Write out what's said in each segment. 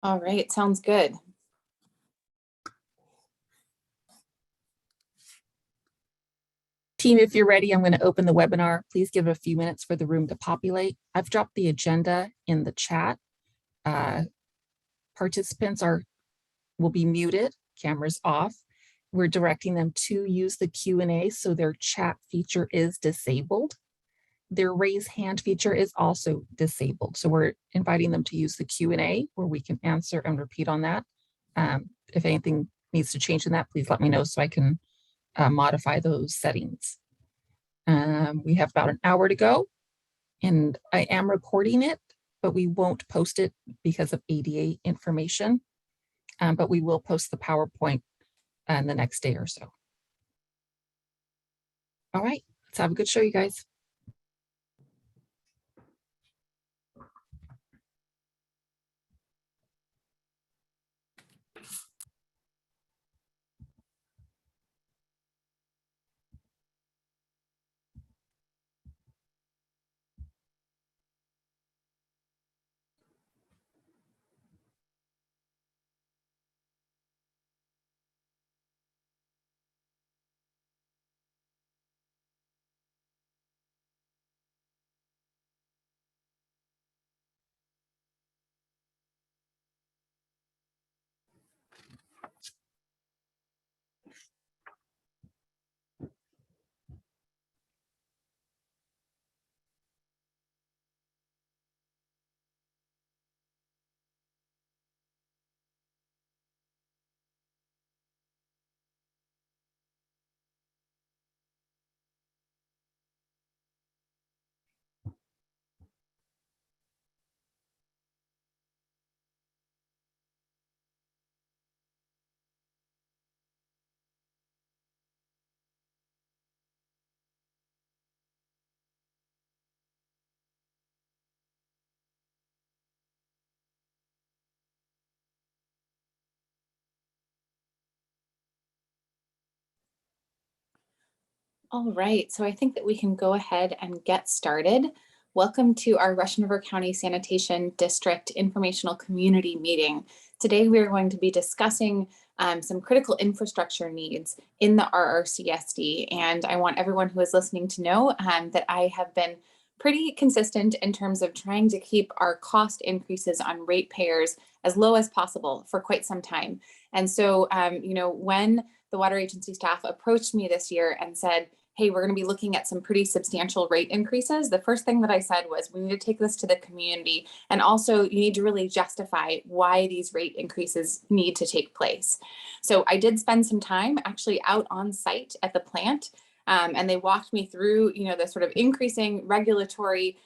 All right, sounds good. Team, if you're ready, I'm going to open the webinar. Please give it a few minutes for the room to populate. I've dropped the agenda in the chat. Participants will be muted, cameras off. We're directing them to use the Q&A, so their chat feature is disabled. Their raise hand feature is also disabled. So we're inviting them to use the Q&A where we can answer and repeat on that. If anything needs to change in that, please let me know so I can modify those settings. We have about an hour to go, and I am recording it, but we won't post it because of ADA information. But we will post the PowerPoint the next day or so. All right, let's have a good show, you guys. All right, so I think that we can go ahead and get started. Welcome to our Russian River County Sanitation District Informational Community Meeting. Today we are going to be discussing some critical infrastructure needs in the RRCSD, and I want everyone who is listening to know that I have been pretty consistent in terms of trying to keep our cost increases on ratepayers as low as possible for quite some time. And so, when the water agency staff approached me this year and said, hey, we're going to be looking at some pretty substantial rate increases, the first thing that I said was we need to take this to the community. And also you need to really justify why these rate increases need to take place. So I did spend some time actually out on site at the plant, and they walked me through, the sort of increasing regulatory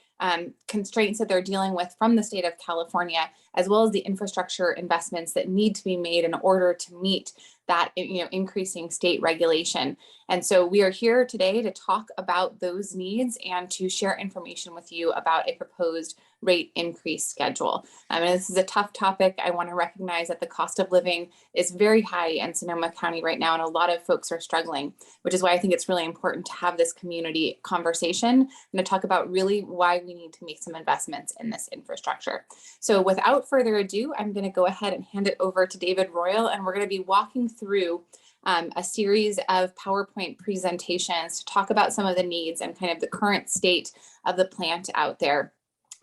constraints that they're dealing with from the state of California, as well as the infrastructure investments that need to be made in order to meet that increasing state regulation. And so we are here today to talk about those needs and to share information with you about a proposed rate increase schedule. And this is a tough topic. I want to recognize that the cost of living is very high in Sonoma County right now, and a lot of folks are struggling, which is why I think it's really important to have this community conversation and to talk about really why we need to make some investments in this infrastructure. So without further ado, I'm going to go ahead and hand it over to David Royal, and we're going to be walking through a series of PowerPoint presentations to talk about some of the needs and kind of the current state of the plant out there.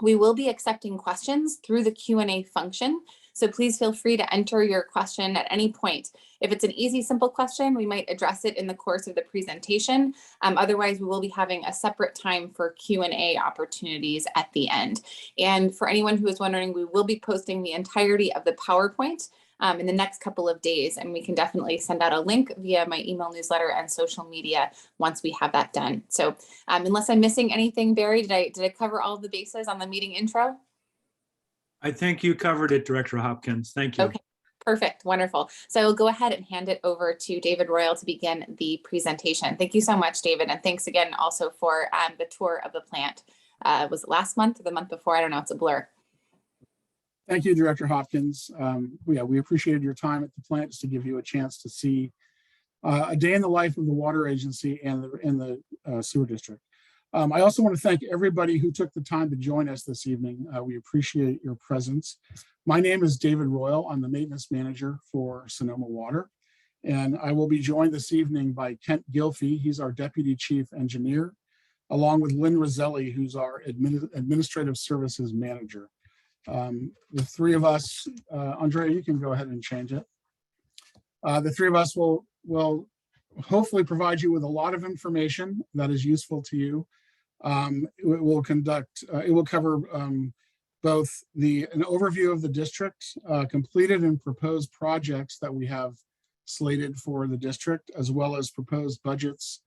We will be accepting questions through the Q&A function, so please feel free to enter your question at any point. If it's an easy, simple question, we might address it in the course of the presentation. Otherwise, we will be having a separate time for Q&A opportunities at the end. And for anyone who is wondering, we will be posting the entirety of the PowerPoint in the next couple of days, and we can definitely send out a link via my email newsletter and social media once we have that done. So unless I'm missing anything, Barry, did I cover all of the bases on the meeting intro? I think you covered it, Director Hopkins. Thank you. Okay, perfect, wonderful. So I will go ahead and hand it over to David Royal to begin the presentation. Thank you so much, David, and thanks again also for the tour of the plant. Was it last month or the month before? I don't know, it's a blur. Thank you, Director Hopkins. We appreciated your time at the plant just to give you a chance to see a day in the life of the water agency and in the sewer district. I also want to thank everybody who took the time to join us this evening. We appreciate your presence. My name is David Royal. I'm the maintenance manager for Sonoma Water, and I will be joined this evening by Kent Gilfie. He's our deputy chief engineer, along with Lynn Roselli, who's our administrative services manager. The three of us, Andrea, you can go ahead and change it. The three of us will hopefully provide you with a lot of information that is useful to you. It will cover both an overview of the district, completed and proposed projects that we have slated for the district, as well as proposed budgets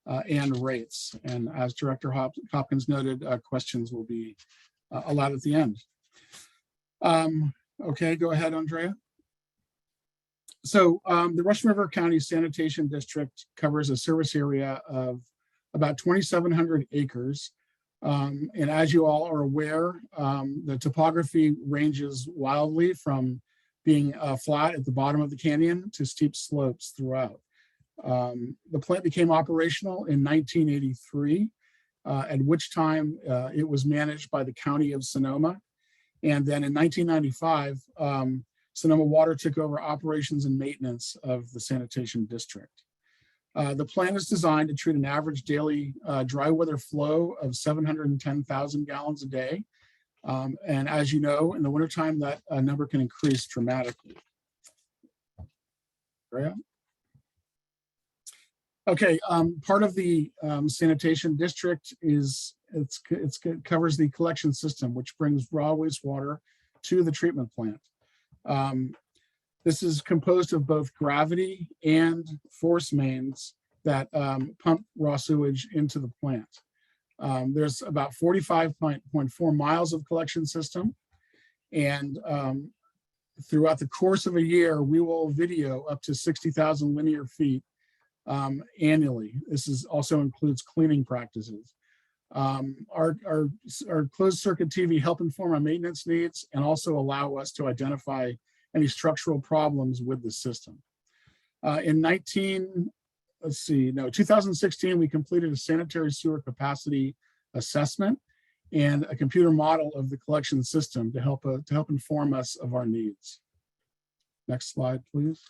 and rates. And as Director Hopkins noted, questions will be allowed at the end. Okay, go ahead, Andrea. So the Russian River County Sanitation District covers a service area of about 2,700 acres. And as you all are aware, the topography ranges wildly from being flat at the bottom of the canyon to steep slopes throughout. The plant became operational in 1983, at which time it was managed by the County of Sonoma. And then in 1995, Sonoma Water took over operations and maintenance of the sanitation district. The plant is designed to treat an average daily dry weather flow of 710,000 gallons a day. And as you know, in the wintertime, that number can increase dramatically. Right? Okay, part of the sanitation district is it covers the collection system, which brings raw wastewater to the treatment plant. This is composed of both gravity and force mains that pump raw sewage into the plant. There's about 45.4 miles of collection system. And throughout the course of a year, we will video up to 60,000 linear feet annually. This also includes cleaning practices. Our closed circuit TV help inform our maintenance needs and also allow us to identify any structural problems with the system. In 2016, we completed a sanitary sewer capacity assessment and a computer model of the collection system to help inform us of our needs. Next slide, please.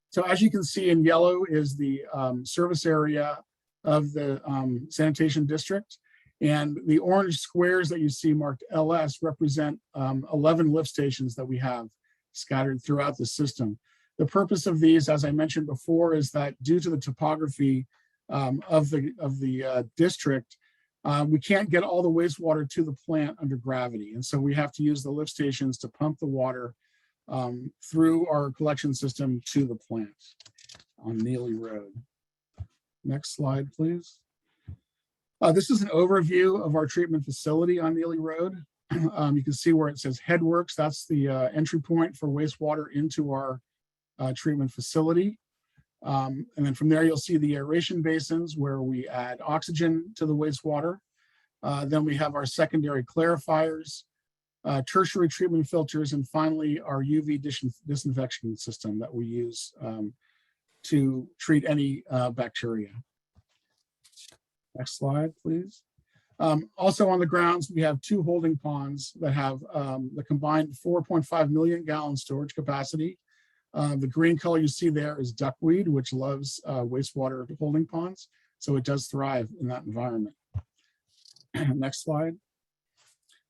So as you can see in yellow is the service area of the sanitation district. And the orange squares that you see marked LS represent 11 lift stations that we have scattered throughout the system. The purpose of these, as I mentioned before, is that due to the topography of the district, we can't get all the wastewater to the plant under gravity. And so we have to use the lift stations to pump the water through our collection system to the plant on Neely Road. Next slide, please. This is an overview of our treatment facility on Neely Road. You can see where it says Headworks. That's the entry point for wastewater into our treatment facility. And then from there, you'll see the aeration basins where we add oxygen to the wastewater. Then we have our secondary clarifiers, tertiary treatment filters, and finally our UV disinfection system that we use to treat any bacteria. Next slide, please. Also on the grounds, we have two holding ponds that have the combined 4.5 million gallon storage capacity. The green color you see there is duckweed, which loves wastewater holding ponds. So it does thrive in that environment. Next slide.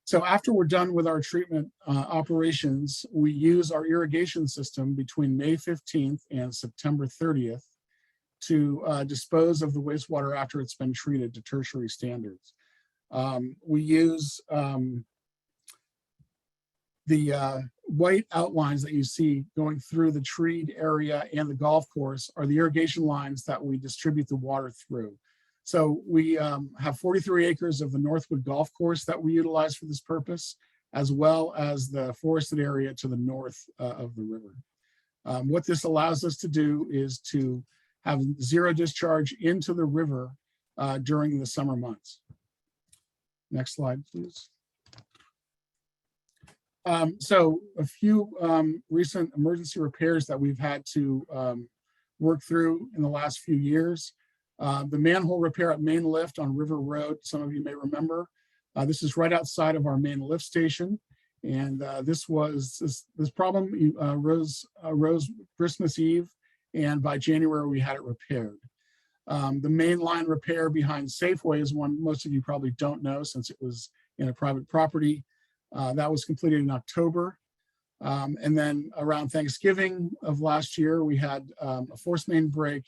So after we're done with our treatment operations, we use our irrigation system between May 15th and September 30th to dispose of the wastewater after it's been treated to tertiary standards. We use the white outlines that you see going through the treed area and the golf course are the irrigation lines that we distribute the water through. So we have 43 acres of the Northwood Golf Course that we utilize for this purpose, as well as the forested area to the north of the river. What this allows us to do is to have zero discharge into the river during the summer months. Next slide, please. So a few recent emergency repairs that we've had to work through in the last few years. The manhole repair at Main Lift on River Road, some of you may remember. This is right outside of our main lift station. And this problem rose Christmas Eve, and by January we had it repaired. The main line repair behind Safeway is one most of you probably don't know, since it was in a private property. That was completed in October. And then around Thanksgiving of last year, we had a force main break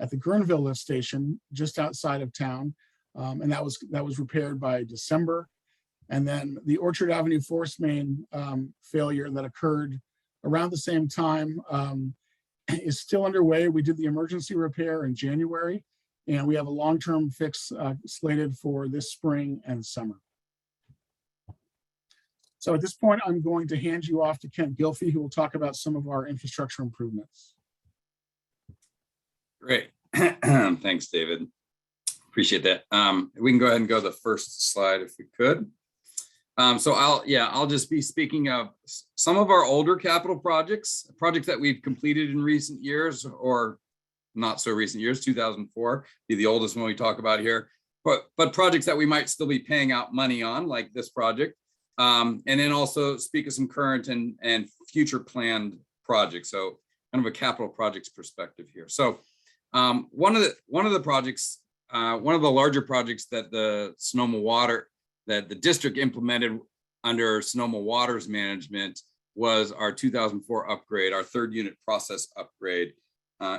at the Guerneville lift station just outside of town. And that was repaired by December. And then the Orchard Avenue force main failure that occurred around the same time is still underway. We did the emergency repair in January, and we have a long-term fix slated for this spring and summer. So at this point, I'm going to hand you off to Kent Gilfie, who will talk about some of our infrastructure improvements. Great. Thanks, David. Appreciate that. We can go ahead and go to the first slide if we could. So I'll just be speaking of some of our older capital projects that we've completed in recent years, or not so recent years. 2004 be the oldest one we talk about here, but projects that we might still be paying out money on, like this project. And then also speak of some current and future planned projects. So kind of a capital projects perspective here. So one of the projects, one of the larger projects that the district implemented under Sonoma Waters Management was our 2004 upgrade, our third unit process upgrade.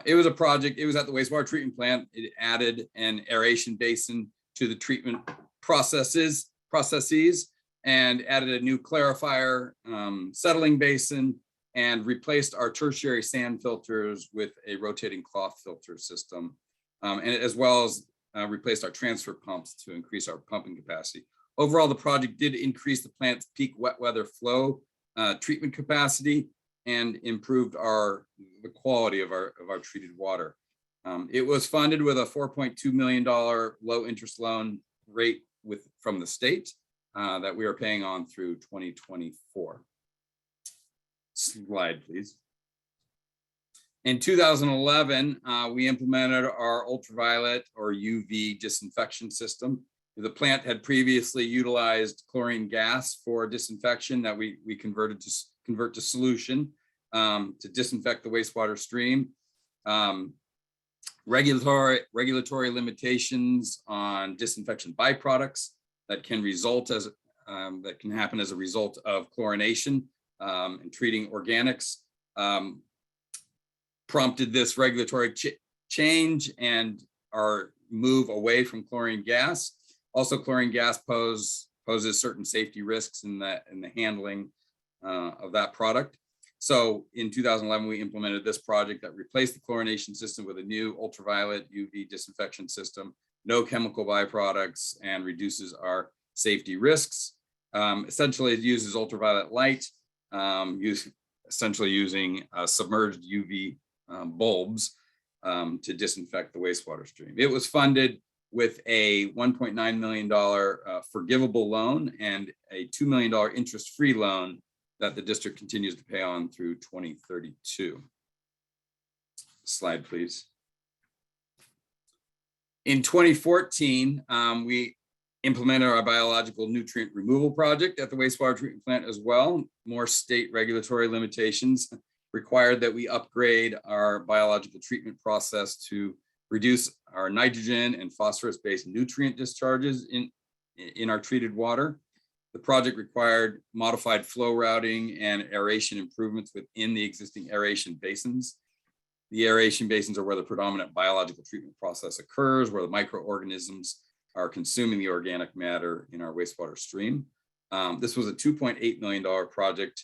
It was a project, it was at the wastewater treatment plant. It added an aeration basin to the treatment processes, and added a new clarifier settling basin, and replaced our tertiary sand filters with a rotating cloth filter system, and as well as replaced our transfer pumps to increase our pumping capacity. Overall, the project did increase the plant's peak wet weather flow treatment capacity and improved the quality of our treated water. It was funded with a $4.2 million low interest loan rate from the state that we are paying on through 2024. Slide, please. In 2011, we implemented our ultraviolet or UV disinfection system. The plant had previously utilized chlorine gas for disinfection that we convert to solution to disinfect the wastewater stream. Regulatory limitations on disinfection byproducts that can happen as a result of chlorination and treating organics prompted this regulatory change and our move away from chlorine gas. Also, chlorine gas poses certain safety risks in the handling of that product. So in 2011, we implemented this project that replaced the chlorination system with a new ultraviolet UV disinfection system, no chemical byproducts, and reduces our safety risks. Essentially, it uses ultraviolet light, essentially using submerged UV bulbs to disinfect the wastewater stream. It was funded with a $1.9 million forgivable loan and a $2 million interest-free loan that the district continues to pay on through 2032. Slide, please. In 2014, we implemented our biological nutrient removal project at the wastewater treatment plant as well. More state regulatory limitations required that we upgrade our biological treatment process to reduce our nitrogen and phosphorus-based nutrient discharges in our treated water. The project required modified flow routing and aeration improvements within the existing aeration basins. The aeration basins are where the predominant biological treatment process occurs, where the microorganisms are consuming the organic matter in our wastewater stream. This was a $2.8 million project.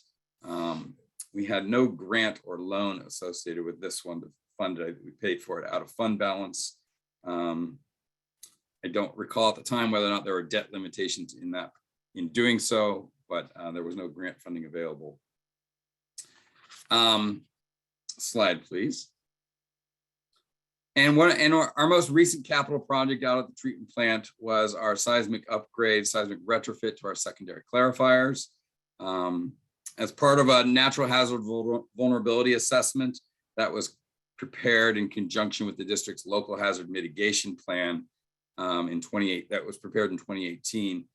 We had no grant or loan associated with this one, but we paid for it out of fund balance. I don't recall at the time whether or not there were debt limitations in doing so, but there was no grant funding available. Slide, please. And our most recent capital project out at the treatment plant was our seismic upgrade, seismic retrofit to our secondary clarifiers. As part of a natural hazard vulnerability assessment that was prepared in conjunction with the district's local hazard mitigation plan that was prepared in 2018.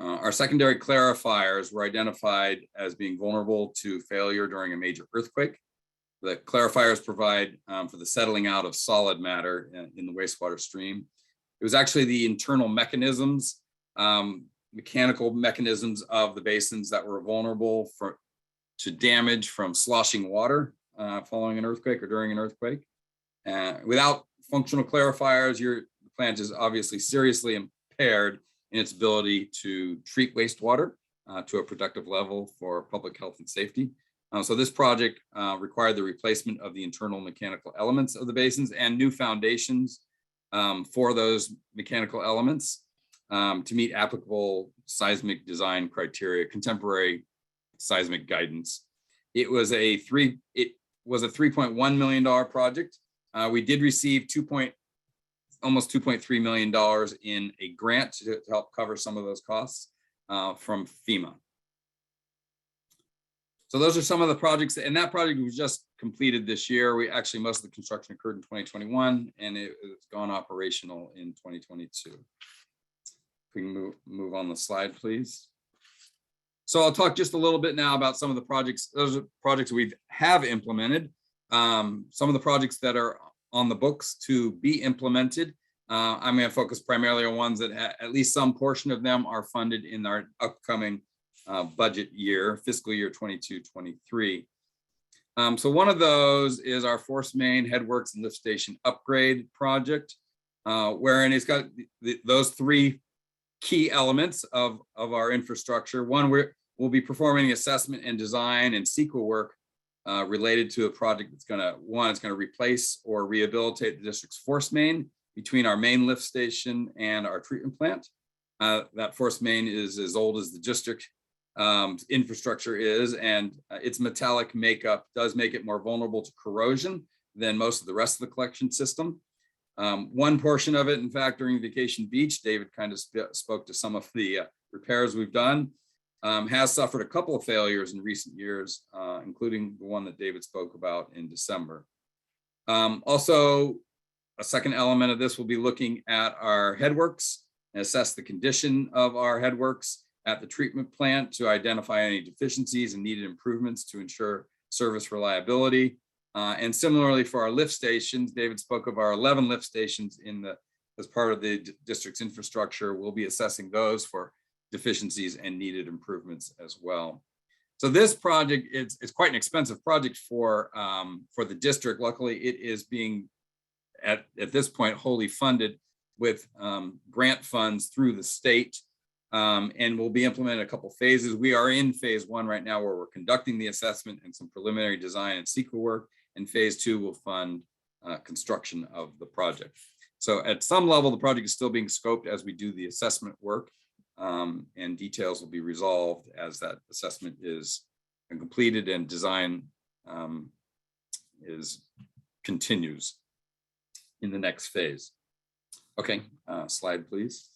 Our secondary clarifiers were identified as being vulnerable to failure during a major earthquake. The clarifiers provide for the settling out of solid matter in the wastewater stream. It was actually the internal mechanisms, mechanical mechanisms of the basins that were vulnerable to damage from sloshing water following an earthquake or during an earthquake. Without functional clarifiers, your plant is obviously seriously impaired in its ability to treat wastewater to a productive level for public health and safety. So this project required the replacement of the internal mechanical elements of the basins and new foundations for those mechanical elements to meet applicable seismic design criteria, contemporary seismic guidance. It was a $3.1 million project. We did receive almost $2.3 million in a grant to help cover some of those costs from FEMA. So those are some of the projects, and that project was just completed this year. Most of the construction occurred in 2021, and it's gone operational in 2022. If we can move on the slide, please. So I'll talk just a little bit now about some of the projects. Those are projects we have implemented. Some of the projects that are on the books to be implemented. I'm going to focus primarily on ones that at least some portion of them are funded in our upcoming budget year, fiscal year 22-23. So one of those is our force main headworks and lift station upgrade project, wherein it's got those three key elements of our infrastructure. One, we'll be performing assessment and design and CEQA work related to a project that's it's going to replace or rehabilitate the district's force main between our main lift station and our treatment plant. That force main is as old as the district infrastructure is, and its metallic makeup does make it more vulnerable to corrosion than most of the rest of the collection system. One portion of it, in fact, during Vacation Beach, David kind of spoke to some of the repairs we've done, has suffered a couple of failures in recent years, including the one that David spoke about in December. Also, a second element of this will be looking at our headworks and assess the condition of our headworks at the treatment plant to identify any deficiencies and needed improvements to ensure service reliability. And similarly for our lift stations, David spoke of our 11 lift stations as part of the district's infrastructure. We'll be assessing those for deficiencies and needed improvements as well. So this project, it's quite an expensive project for the district. Luckily, it is being at this point wholly funded with grant funds through the state. And we'll be implementing a couple phases. We are in phase one right now, where we're conducting the assessment and some preliminary design and CEQA work. And phase two will fund construction of the project. So at some level, the project is still being scoped as we do the assessment work, and details will be resolved as that assessment is completed and design continues in the next phase. Okay, slide please.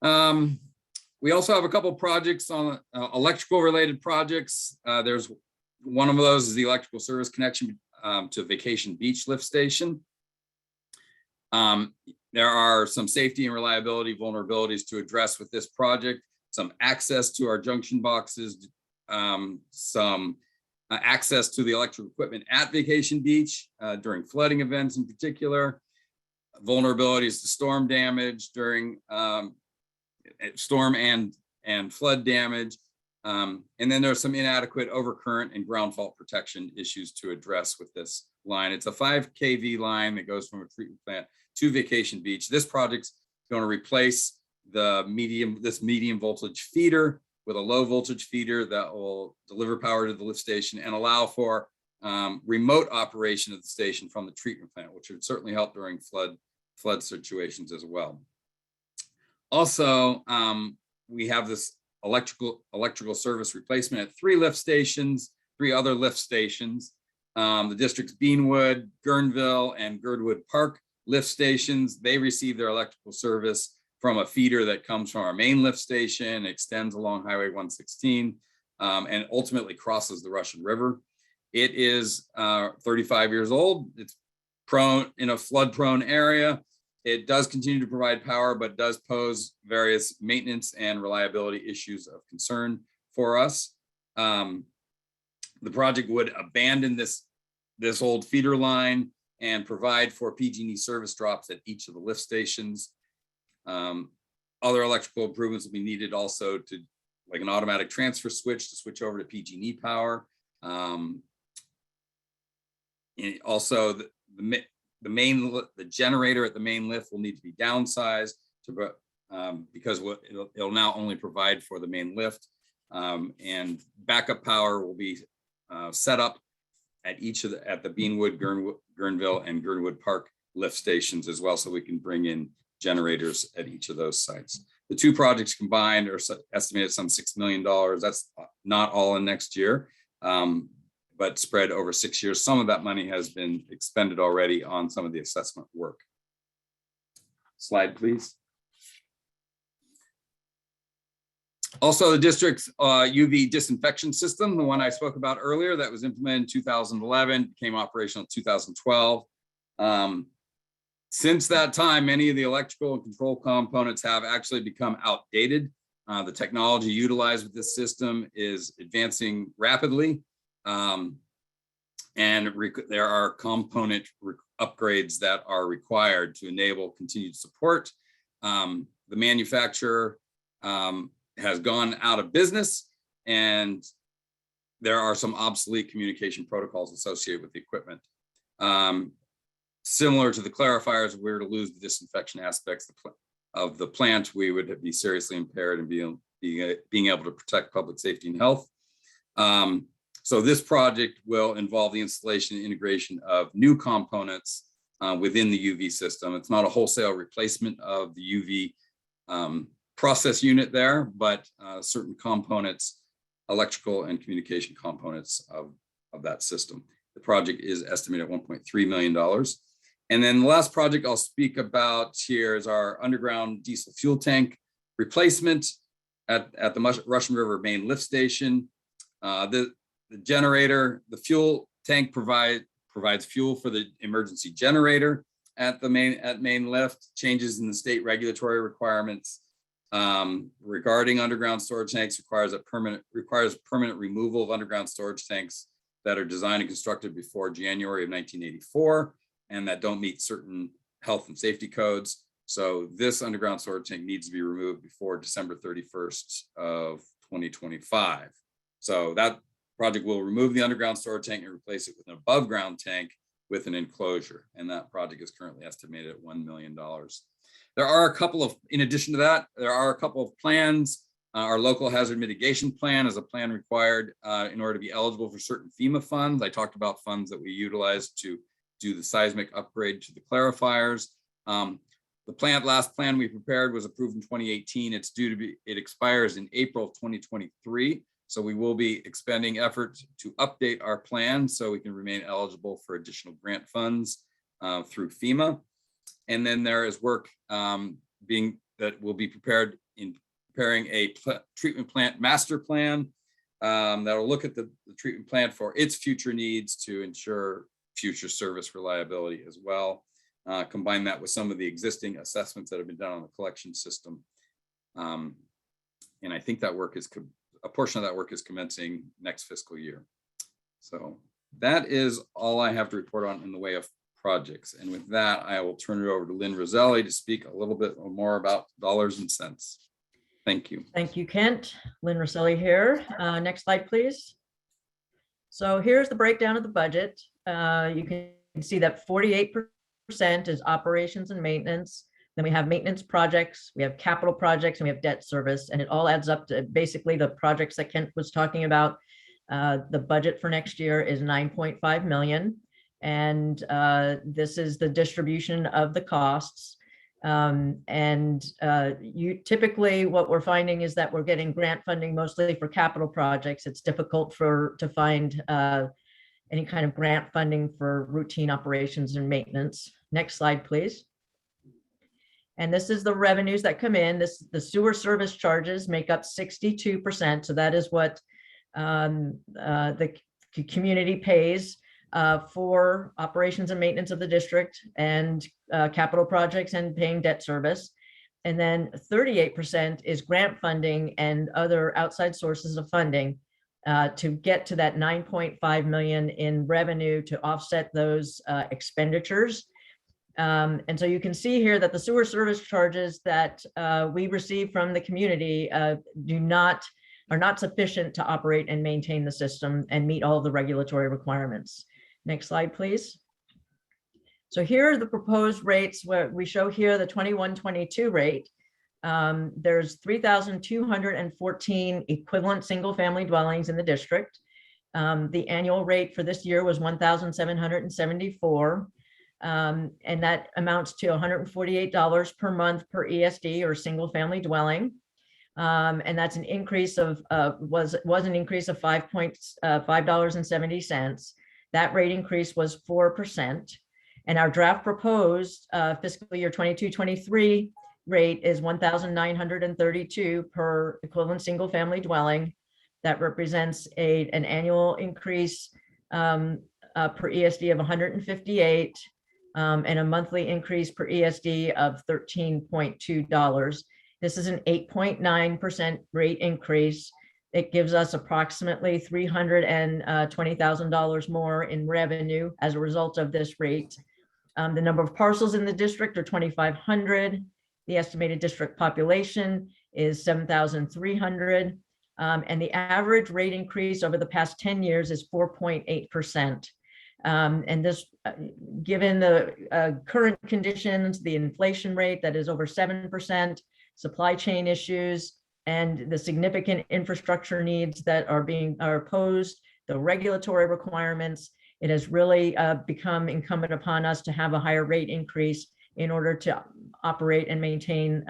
We also have a couple projects on electrical related projects. There's one of those is the electrical service connection to Vacation Beach lift station. There are some safety and reliability vulnerabilities to address with this project, some access to our junction boxes, some access to the electrical equipment at Vacation Beach during flooding events in particular, vulnerabilities to storm damage during storm and flood damage. And then there's some inadequate overcurrent and ground fault protection issues to address with this line. It's a 5 kV line that goes from a treatment plant to Vacation Beach. This project's going to replace this medium voltage feeder with a low voltage feeder that will deliver power to the lift station and allow for remote operation of the station from the treatment plant, which would certainly help during flood situations as well. Also, we have this electrical service replacement at 3 other lift stations. The district's Beanwood, Guerneville, and Girdwood Park lift stations. They receive their electrical service from a feeder that comes from our main lift station, extends along Highway 116, and ultimately crosses the Russian River. It is 35 years old. It's prone in a flood prone area. It does continue to provide power, but does pose various maintenance and reliability issues of concern for us. The project would abandon this old feeder line and provide for PG&E service drops at each of the lift stations. Other electrical improvements will be needed also to, like an automatic transfer switch to switch over to PG&E power. And also the generator at the main lift will need to be downsized to, because it'll now only provide for the main lift, and backup power will be set up at each of at the Beanwood, Guerneville, and Gernwood Park lift stations as well, so we can bring in generators at each of those sites. The two projects combined are estimated some $6 million. That's not all in next year, but spread over 6 years. Some of that money has been expended already on some of the assessment work. Slide, please. Also, the district's UV disinfection system, the one I spoke about earlier, that was implemented in 2011, became operational in 2012. Since that time, many of the electrical and control components have actually become outdated. The technology utilized with this system is advancing rapidly, and there are component upgrades that are required to enable continued support. The manufacturer has gone out of business, and there are some obsolete communication protocols associated with the equipment. Similar to the clarifiers, if we were to lose the disinfection aspects of the plant, we would be seriously impaired in being able to protect public safety and health. So this project will involve the installation and integration of new components within the UV system. It's not a wholesale replacement of the UV process unit there, but certain components, electrical and communication components of that system. The project is estimated at $1.3 million. And then the last project I'll speak about here is our underground diesel fuel tank replacement at the Russian River main lift station. The generator, the fuel tank provides fuel for the emergency generator at main lift. Changes in the state regulatory requirements regarding underground storage tanks requires permanent removal of underground storage tanks that are designed and constructed before January of 1984 and that don't meet certain health and safety codes. So this underground storage tank needs to be removed before December 31st of 2025. So that project will remove the underground storage tank and replace it with an above ground tank with an enclosure. And that project is currently estimated at $1 million. There are a couple of, in addition to that, there are a couple of plans. Our local hazard mitigation plan is a plan required in order to be eligible for certain FEMA funds. I talked about funds that we utilize to do the seismic upgrade to the clarifiers. The last plan we prepared was approved in 2018. It expires in April of 2023. So we will be expending efforts to update our plan so we can remain eligible for additional grant funds through FEMA. And then there is work that will be prepared in preparing a treatment plant master plan that will look at the treatment plant for its future needs to ensure future service reliability as well. Combine that with some of the existing assessments that have been done on the collection system. And I think that work is, a portion of that work is commencing next fiscal year. So that is all I have to report on in the way of projects. And with that, I will turn it over to Lynn Roselli to speak a little bit more about dollars and cents. Thank you. Thank you, Kent. Lynn Roselli here. Next slide, please. So here's the breakdown of the budget. You can see that 48% is operations and maintenance. Then we have maintenance projects, we have capital projects, and we have debt service, and it all adds up to basically the projects that Kent was talking about. The budget for next year is $9.5 million, and this is the distribution of the costs. Typically what we're finding is that we're getting grant funding mostly for capital projects. It's difficult to find any kind of grant funding for routine operations and maintenance. Next slide, please. And this is the revenues that come in. The sewer service charges make up 62%. So that is what the community pays for operations and maintenance of the district and capital projects and paying debt service. And then 38% is grant funding and other outside sources of funding to get to that 9.5 million in revenue to offset those expenditures. And so you can see here that the sewer service charges that we receive from the community are not sufficient to operate and maintain the system and meet all of the regulatory requirements. Next slide, please. So here are the proposed rates where we show here the 21-22 rate. There's 3,214 equivalent single family dwellings in the district. The annual rate for this year was 1,774. And that amounts to $148 per month per ESD or single family dwelling. And that's an increase of was an increase of $5.70. That rate increase was 4%. And our draft proposed fiscal year 22-23 rate is 1,932 per equivalent single family dwelling. That represents an annual increase per ESD of 158 and a monthly increase per ESD of $13.2. This is an 8.9% rate increase. It gives us approximately $320,000 more in revenue as a result of this rate. The number of parcels in the district are 2,500. The estimated district population is 7,300. And the average rate increase over the past 10 years is 4.8%. And this, given the current conditions, the inflation rate that is over 7%, supply chain issues, and the significant infrastructure needs that are posed, the regulatory requirements, it has really become incumbent upon us to have a higher rate increase in order to operate and maintain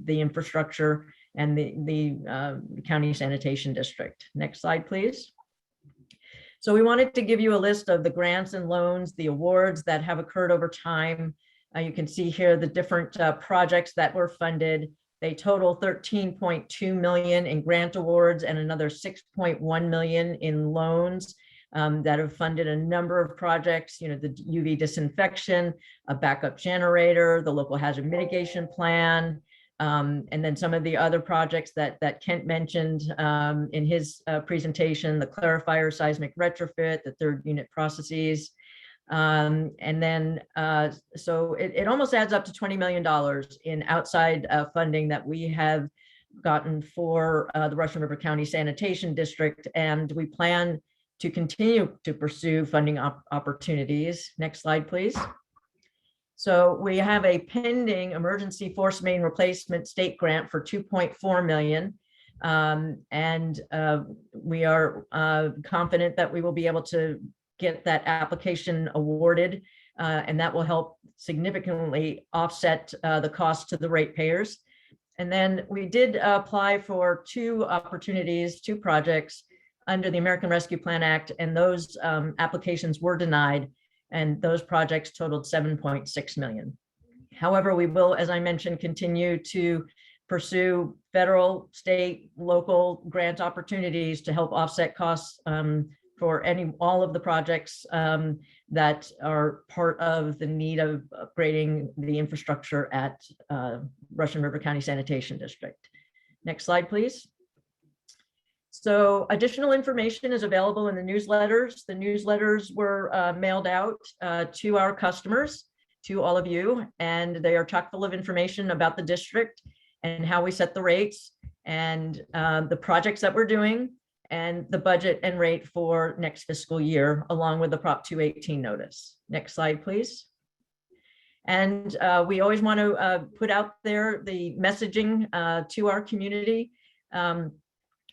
the infrastructure and the county sanitation district. Next slide, please. So we wanted to give you a list of the grants and loans, the awards that have occurred over time. You can see here the different projects that were funded. They total 13.2 million in grant awards and another 6.1 million in loans that have funded a number of projects, the UV disinfection, a backup generator, the local hazard mitigation plan, and then some of the other projects that Kent mentioned in his presentation, the clarifier seismic retrofit, the third unit processes. And then, so it almost adds up to $20 million in outside funding that we have gotten for the Russian River County Sanitation District, and we plan to continue to pursue funding opportunities. Next slide, please. So we have a pending emergency force main replacement state grant for 2.4 million. And we are confident that we will be able to get that application awarded, and that will help significantly offset the cost to the ratepayers. And then we did apply for two projects under the American Rescue Plan Act, and those applications were denied, and those projects totaled 7.6 million. However, we will, as I mentioned, continue to pursue federal, state, local grant opportunities to help offset costs for all of the projects that are part of the need of upgrading the infrastructure at Russian River County Sanitation District. Next slide, please. So additional information is available in the newsletters. The newsletters were mailed out to our customers, to all of you, and they are chock full of information about the district and how we set the rates and the projects that we're doing and the budget and rate for next fiscal year, along with the Prop 218 notice. Next slide, please. And we always want to put out there the messaging to our community.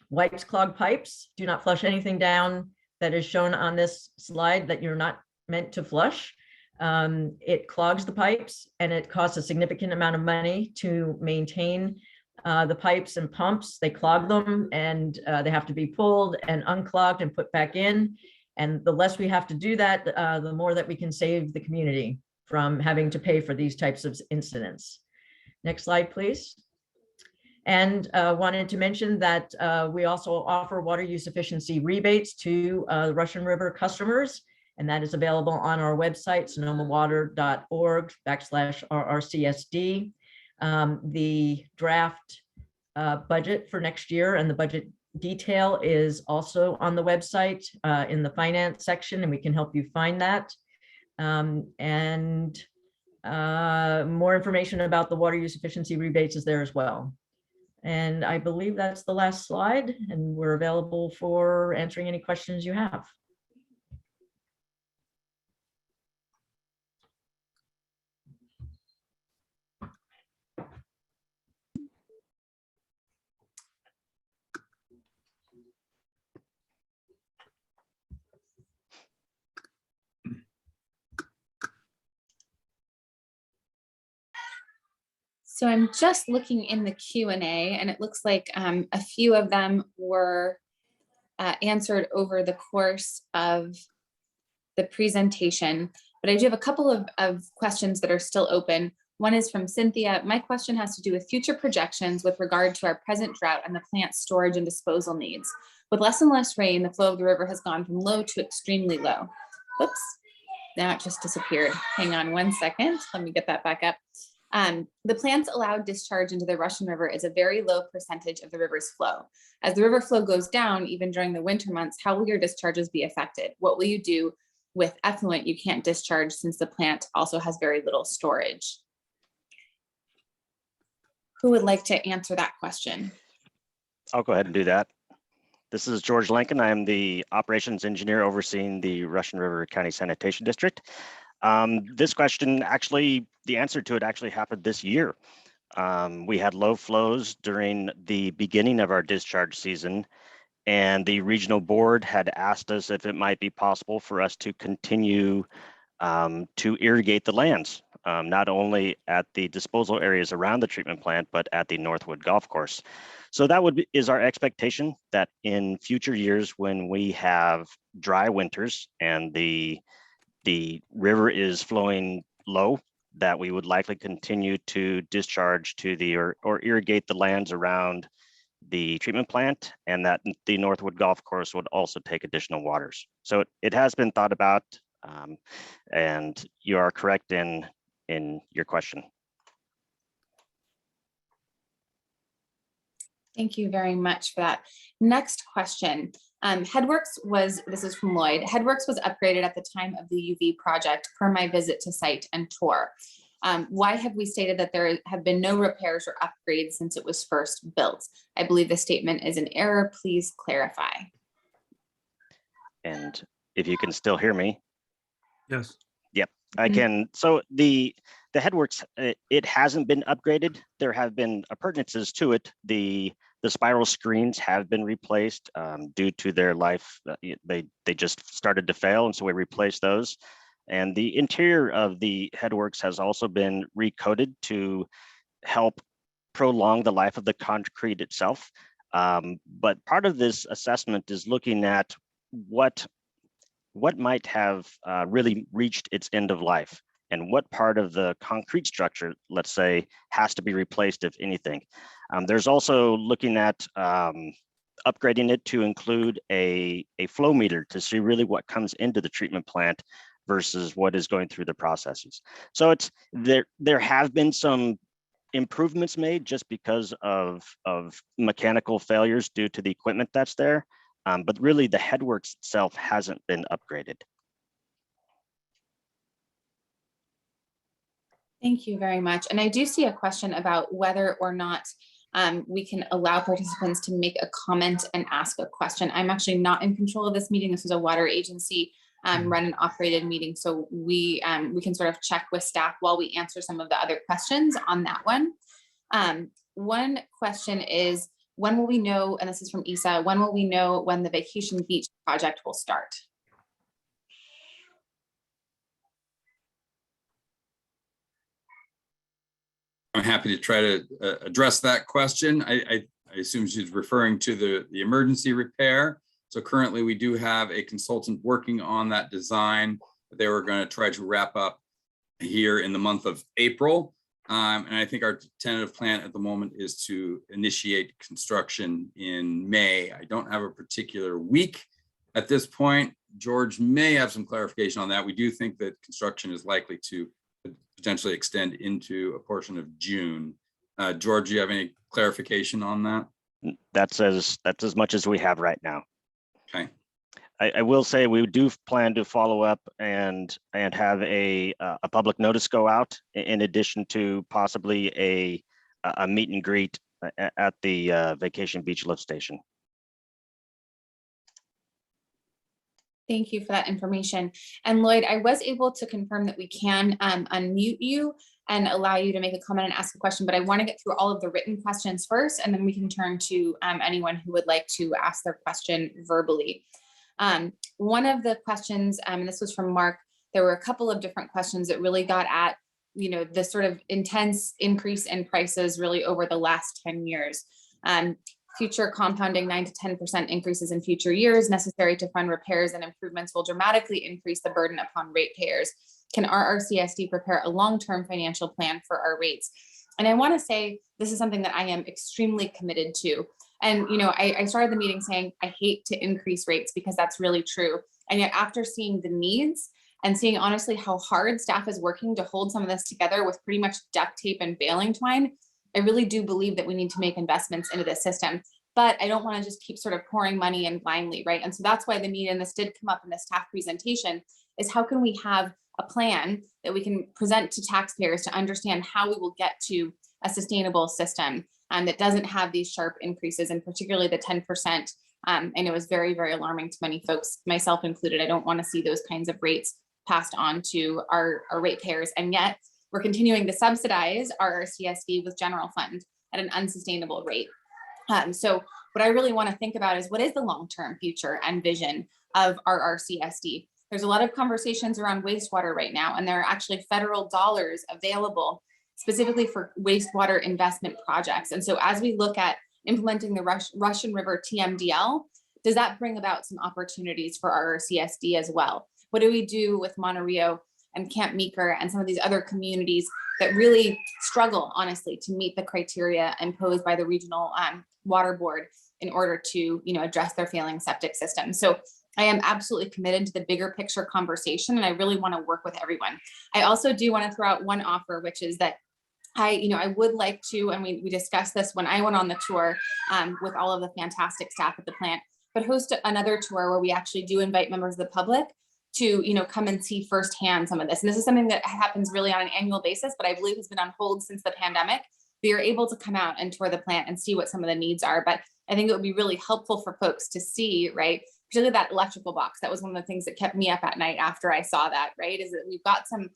Wipes clog pipes. Do not flush anything down that is shown on this slide that you're not meant to flush. It clogs the pipes, and it costs a significant amount of money to maintain the pipes and pumps. They clog them, and they have to be pulled and unclogged and put back in. And the less we have to do that, the more that we can save the community from having to pay for these types of incidents. Next slide, please. And wanted to mention that we also offer water use efficiency rebates to Russian River customers, and that is available on our website, sonomawater.org/RRCSD. The draft budget for next year and the budget detail is also on the website in the finance section, and we can help you find that. More information about the water use efficiency rebates is there as well. And I believe that's the last slide, and we're available for answering any questions you have. So I'm just looking in the Q&A, and it looks like a few of them were answered over the course of the presentation, but I do have a couple of questions that are still open. One is from Cynthia. My question has to do with future projections with regard to our present drought and the plant's storage and disposal needs. With less and less rain, the flow of the river has gone from low to extremely low. Whoops, now it just disappeared. Hang on one second, let me get that back up. The plant's allowed discharge into the Russian River is a very low percentage of the river's flow. As the river flow goes down, even during the winter months, how will your discharges be affected? What will you do with effluent you can't discharge since the plant also has very little storage? Who would like to answer that question? I'll go ahead and do that. This is George Lincoln. I am the operations engineer overseeing the Russian River County Sanitation District. This question, actually, the answer to it actually happened this year. We had low flows during the beginning of our discharge season, and the regional board had asked us if it might be possible for us to continue to irrigate the lands, not only at the disposal areas around the treatment plant, but at the Northwood Golf Course. So that is our expectation, that in future years when we have dry winters and the river is flowing low, that we would likely continue to discharge to the or irrigate the lands around the treatment plant, and that the Northwood Golf Course would also take additional waters. So it has been thought about, and you are correct in your question. Thank you very much for that. Next question. Headworks was, this is from Lloyd, Headworks was upgraded at the time of the UV project per my visit to site and tour. Why have we stated that there have been no repairs or upgrades since it was first built? I believe the statement is an error. Please clarify. And if you can still hear me. Yes. Yep, I can. So the Headworks, it hasn't been upgraded. There have been appurtenances to it. The spiral screens have been replaced due to their life. They just started to fail, and so we replaced those. And the interior of the Headworks has also been recoated to help prolong the life of the concrete itself. But part of this assessment is looking at what might have really reached its end of life, and what part of the concrete structure, let's say, has to be replaced, if anything. There's also looking at upgrading it to include a flow meter to see really what comes into the treatment plant versus what is going through the processes. So it's there have been some improvements made just because of mechanical failures due to the equipment that's there. But really the Headworks itself hasn't been upgraded. Thank you very much. And I do see a question about whether or not we can allow participants to make a comment and ask a question. I'm actually not in control of this meeting. This is a water agency run and operated meeting. So we can sort of check with staff while we answer some of the other questions on that one. One question is, when will we know, and this is from Isa, when will we know when the Vacation Beach project will start? I'm happy to try to address that question. I assume she's referring to the emergency repair. So currently we do have a consultant working on that design. They were going to try to wrap up here in the month of April. And I think our tentative plan at the moment is to initiate construction in May. I don't have a particular week at this point. George may have some clarification on that. We do think that construction is likely to potentially extend into a portion of June. George, do you have any clarification on that? That's as much as we have right now. Okay. I will say we do plan to follow up and have a public notice go out in addition to possibly a meet and greet at the Vacation Beach lift station. Thank you for that information. And Lloyd, I was able to confirm that we can unmute you and allow you to make a comment and ask a question, but I want to get through all of the written questions first, and then we can turn to anyone who would like to ask their question verbally. One of the questions, and this was from Mark, there were a couple of different questions that really got at, the sort of intense increase in prices really over the last 10 years. Future compounding 9 to 10% increases in future years necessary to fund repairs and improvements will dramatically increase the burden upon ratepayers. Can RRCSD prepare a long-term financial plan for our rates? And I want to say this is something that I am extremely committed to. And, I started the meeting saying I hate to increase rates because that's really true. And yet after seeing the needs and seeing honestly how hard staff is working to hold some of this together with pretty much duct tape and baling twine, I really do believe that we need to make investments into this system, but I don't want to just keep sort of pouring money in blindly, right? And so that's why the need, and this did come up in the staff presentation, is how can we have a plan that we can present to taxpayers to understand how we will get to a sustainable system that doesn't have these sharp increases, and particularly the 10%. And it was very, very alarming to many folks, myself included. I don't want to see those kinds of rates passed on to our ratepayers, and yet we're continuing to subsidize our RRCSD with general fund at an unsustainable rate. So what I really want to think about is what is the long-term future and vision of our RRCSD? There's a lot of conversations around wastewater right now, and there are actually federal dollars available specifically for wastewater investment projects. And so as we look at implementing the Russian River TMDL, does that bring about some opportunities for our RRCSD as well? What do we do with Monorio and Camp Meeker and some of these other communities that really struggle, honestly, to meet the criteria imposed by the regional water board in order to, address their failing septic system? So I am absolutely committed to the bigger picture conversation, and I really want to work with everyone. I also do want to throw out one offer, which is that I would like to, and we discussed this when I went on the tour with all of the fantastic staff at the plant, but host another tour where we actually do invite members of the public to, come and see firsthand some of this. And this is something that happens really on an annual basis, but I believe has been on hold since the pandemic. We are able to come out and tour the plant and see what some of the needs are. But I think it would be really helpful for folks to see, right? Particularly that electrical box. That was one of the things that kept me up at night after I saw that, right? Is that we've got some,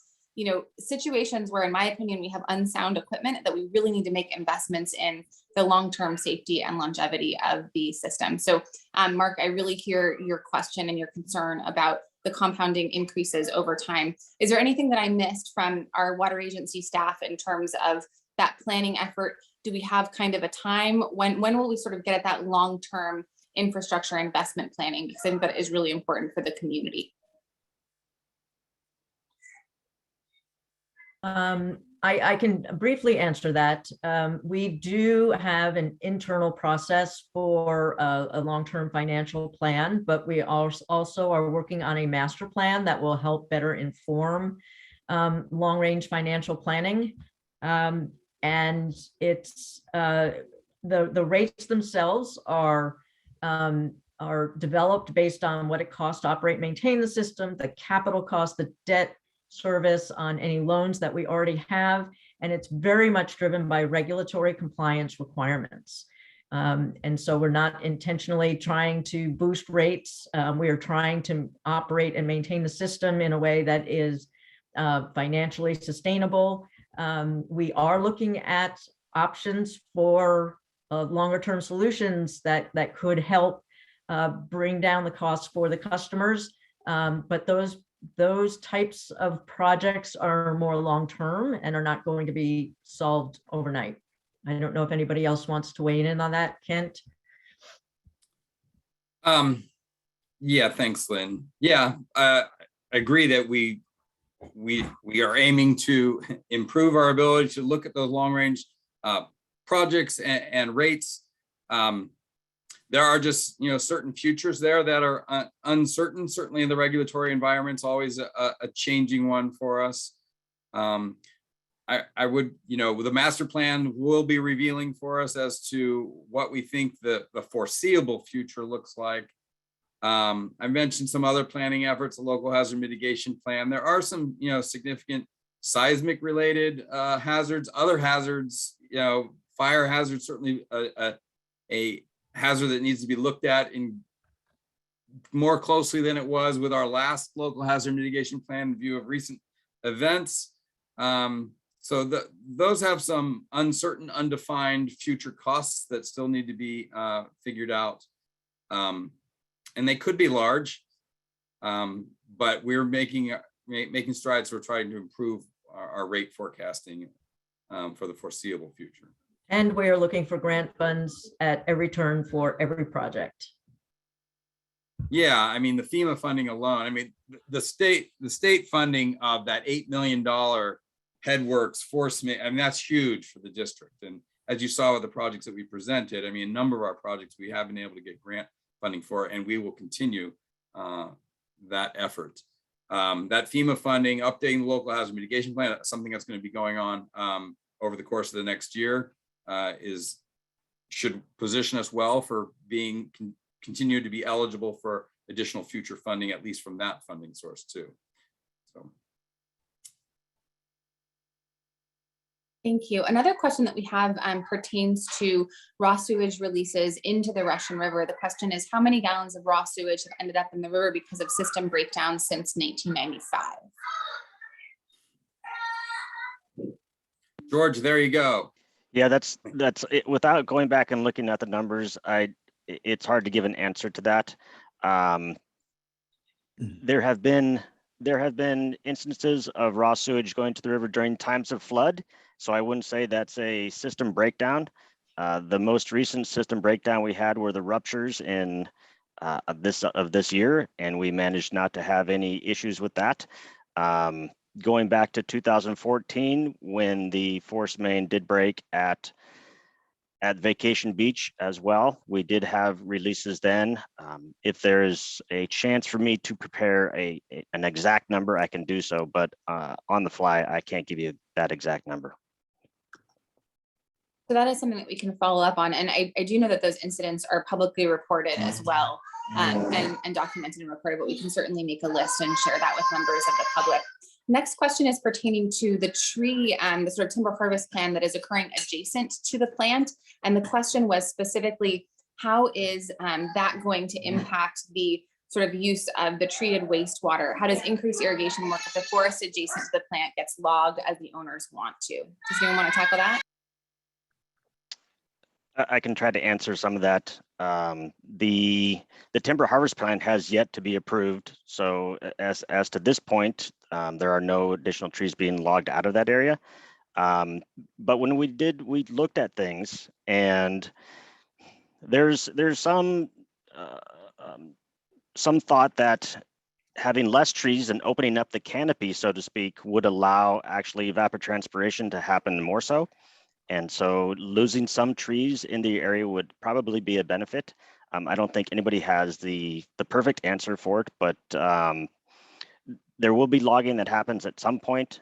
situations where, in my opinion, we have unsound equipment that we really need to make investments in the long-term safety and longevity of the system. So, Mark, I really hear your question and your concern about the compounding increases over time. Is there anything that I missed from our water agency staff in terms of that planning effort? Do we have kind of a time? When will we sort of get at that long-term infrastructure investment planning? Because I think that is really important for the community. I can briefly answer that. We do have an internal process for a long-term financial plan, but we also are working on a master plan that will help better inform long-range financial planning. And it's the rates themselves are developed based on what it costs to operate, maintain the system, the capital cost, the debt service on any loans that we already have. And it's very much driven by regulatory compliance requirements. And so we're not intentionally trying to boost rates. We are trying to operate and maintain the system in a way that is financially sustainable. We are looking at options for longer term solutions that could help bring down the costs for the customers. But those types of projects are more long-term and are not going to be solved overnight. I don't know if anybody else wants to weigh in on that, Kent. Yeah, thanks, Lynn. Yeah, I agree that we we are aiming to improve our ability to look at those long range projects and rates. There are just, certain futures there that are uncertain. Certainly the regulatory environment's always a changing one for us. I would, the master plan will be revealing for us as to what we think the foreseeable future looks like. I mentioned some other planning efforts, a local hazard mitigation plan. There are some, significant seismic related hazards, other hazards, fire hazards, certainly a hazard that needs to be looked at in more closely than it was with our last local hazard mitigation plan in view of recent events. So those have some uncertain, undefined future costs that still need to be figured out. And they could be large, but we're making strides. We're trying to improve our rate forecasting for the foreseeable future. And we are looking for grant funds at every turn for every project. Yeah, I mean, the FEMA funding alone, I mean, the state funding of that $8 million headworks force, I mean, that's huge for the district. And as you saw with the projects that we presented, I mean, a number of our projects we have been able to get grant funding for, and we will continue that effort. That FEMA funding, updating the local hazard mitigation plan, something that's going to be going on over the course of the next year, should position us well for continue to be eligible for additional future funding, at least from that funding source too. So. Thank you. Another question that we have pertains to raw sewage releases into the Russian River. The question is, how many gallons of raw sewage have ended up in the river because of system breakdowns since 1995? George, there you go. Yeah, that's it. Without going back and looking at the numbers, it's hard to give an answer to that. There have been instances of raw sewage going to the river during times of flood, so I wouldn't say that's a system breakdown. The most recent system breakdown we had were the ruptures in of this year, and we managed not to have any issues with that. Going back to 2014, when the force main did break at Vacation Beach as well, we did have releases then. If there's a chance for me to prepare an exact number, I can do so, but on the fly, I can't give you that exact number. So that is something that we can follow up on. And I do know that those incidents are publicly reported as well, and documented and recorded, but we can certainly make a list and share that with members of the public. Next question is pertaining to the tree, the sort of timber harvest plan that is occurring adjacent to the plant. And the question was specifically, how is that going to impact the sort of use of the treated wastewater? How does increased irrigation work if the forest adjacent to the plant gets logged as the owners want to? Does anyone want to tackle that? I can try to answer some of that. The timber harvest plan has yet to be approved. So as to this point, there are no additional trees being logged out of that area. But when we looked at things, and there's some thought that having less trees and opening up the canopy, so to speak, would allow actually evapotranspiration to happen more so. And so losing some trees in the area would probably be a benefit. I don't think anybody has the perfect answer for it, but there will be logging that happens at some point.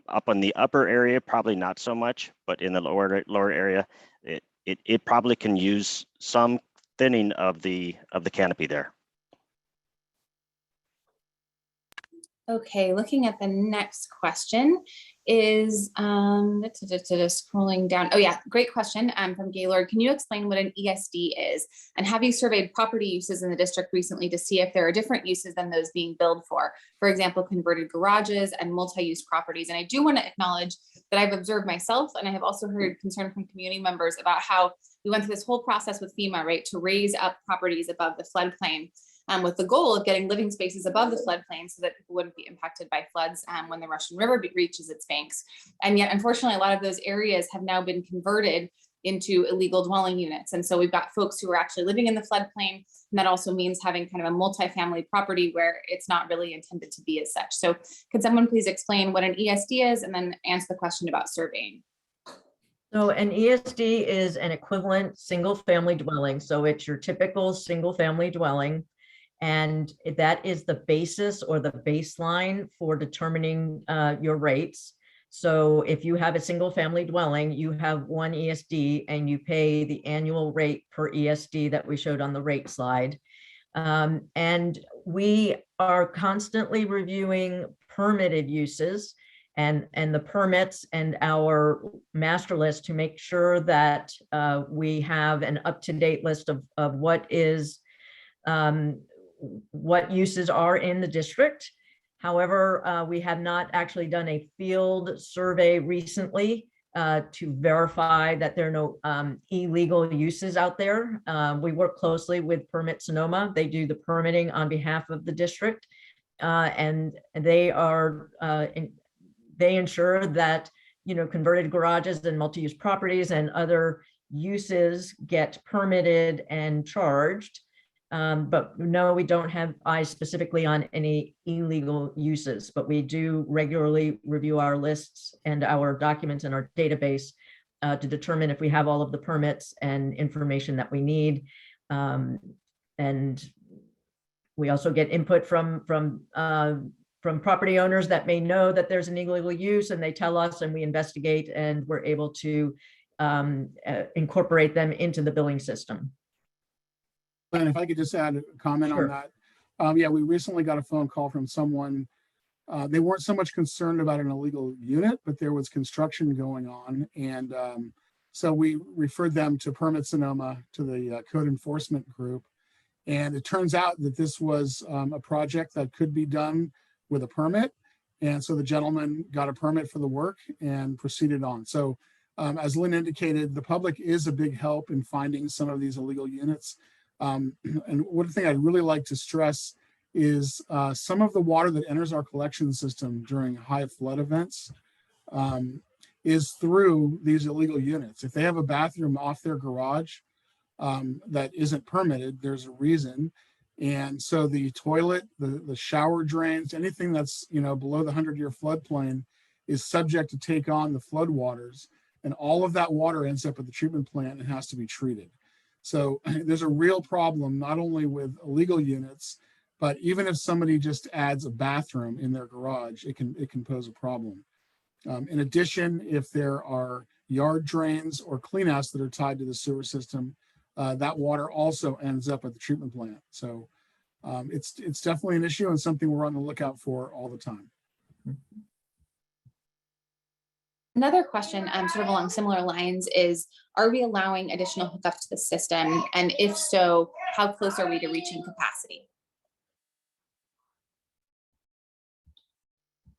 Up on the upper area, probably not so much, but in the lower area, it probably can use some thinning of the canopy there. Okay, looking at the next question is scrolling down. Oh yeah, great question from Gaylord. Can you explain what an ESD is? And have you surveyed property uses in the district recently to see if there are different uses than those being billed for? For example, converted garages and multi-use properties. And I do want to acknowledge that I've observed myself, and I have also heard concern from community members about how we went through this whole process with FEMA, right, to raise up properties above the floodplain. With the goal of getting living spaces above the floodplain so that people wouldn't be impacted by floods when the Russian River reaches its banks. And yet, unfortunately, a lot of those areas have now been converted into illegal dwelling units. And so we've got folks who are actually living in the floodplain, and that also means having kind of a multifamily property where it's not really intended to be as such. So could someone please explain what an ESD is and then answer the question about surveying? So an ESD is an equivalent single family dwelling. So it's your typical single family dwelling. And that is the basis or the baseline for determining your rates. So if you have a single family dwelling, you have one ESD and you pay the annual rate per ESD that we showed on the rate slide. And we are constantly reviewing permitted uses and the permits and our master list to make sure that we have an up-to-date list of what uses are in the district. However, we have not actually done a field survey recently to verify that there are no illegal uses out there. We work closely with Permit Sonoma. They do the permitting on behalf of the district, and they ensure that converted garages and multi-use properties and other uses get permitted and charged. But no, we don't have eyes specifically on any illegal uses, but we do regularly review our lists and our documents in our database to determine if we have all of the permits and information that we need. And we also get input from property owners that may know that there's an illegal use, and they tell us, and we investigate, and we're able to incorporate them into the billing system. And if I could just add a comment Sure. on that. Yeah, we recently got a phone call from someone. They weren't so much concerned about an illegal unit, but there was construction going on. And so we referred them to Permit Sonoma, to the code enforcement group. And it turns out that this was a project that could be done with a permit. And so the gentleman got a permit for the work and proceeded on. So as Lynn indicated, the public is a big help in finding some of these illegal units. And one thing I'd really like to stress is some of the water that enters our collection system during high flood events is through these illegal units. If they have a bathroom off their garage that isn't permitted, there's a reason. And so the toilet, the shower drains, anything that's below the 100-year floodplain is subject to take on the flood waters. And all of that water ends up at the treatment plant and has to be treated. So there's a real problem, not only with illegal units, but even if somebody just adds a bathroom in their garage, it can pose a problem. In addition, if there are yard drains or cleanouts that are tied to the sewer system, that water also ends up at the treatment plant. So it's definitely an issue and something we're on the lookout for all the time. Another question, sort of along similar lines, is are we allowing additional hookups to the system? And if so, how close are we to reaching capacity?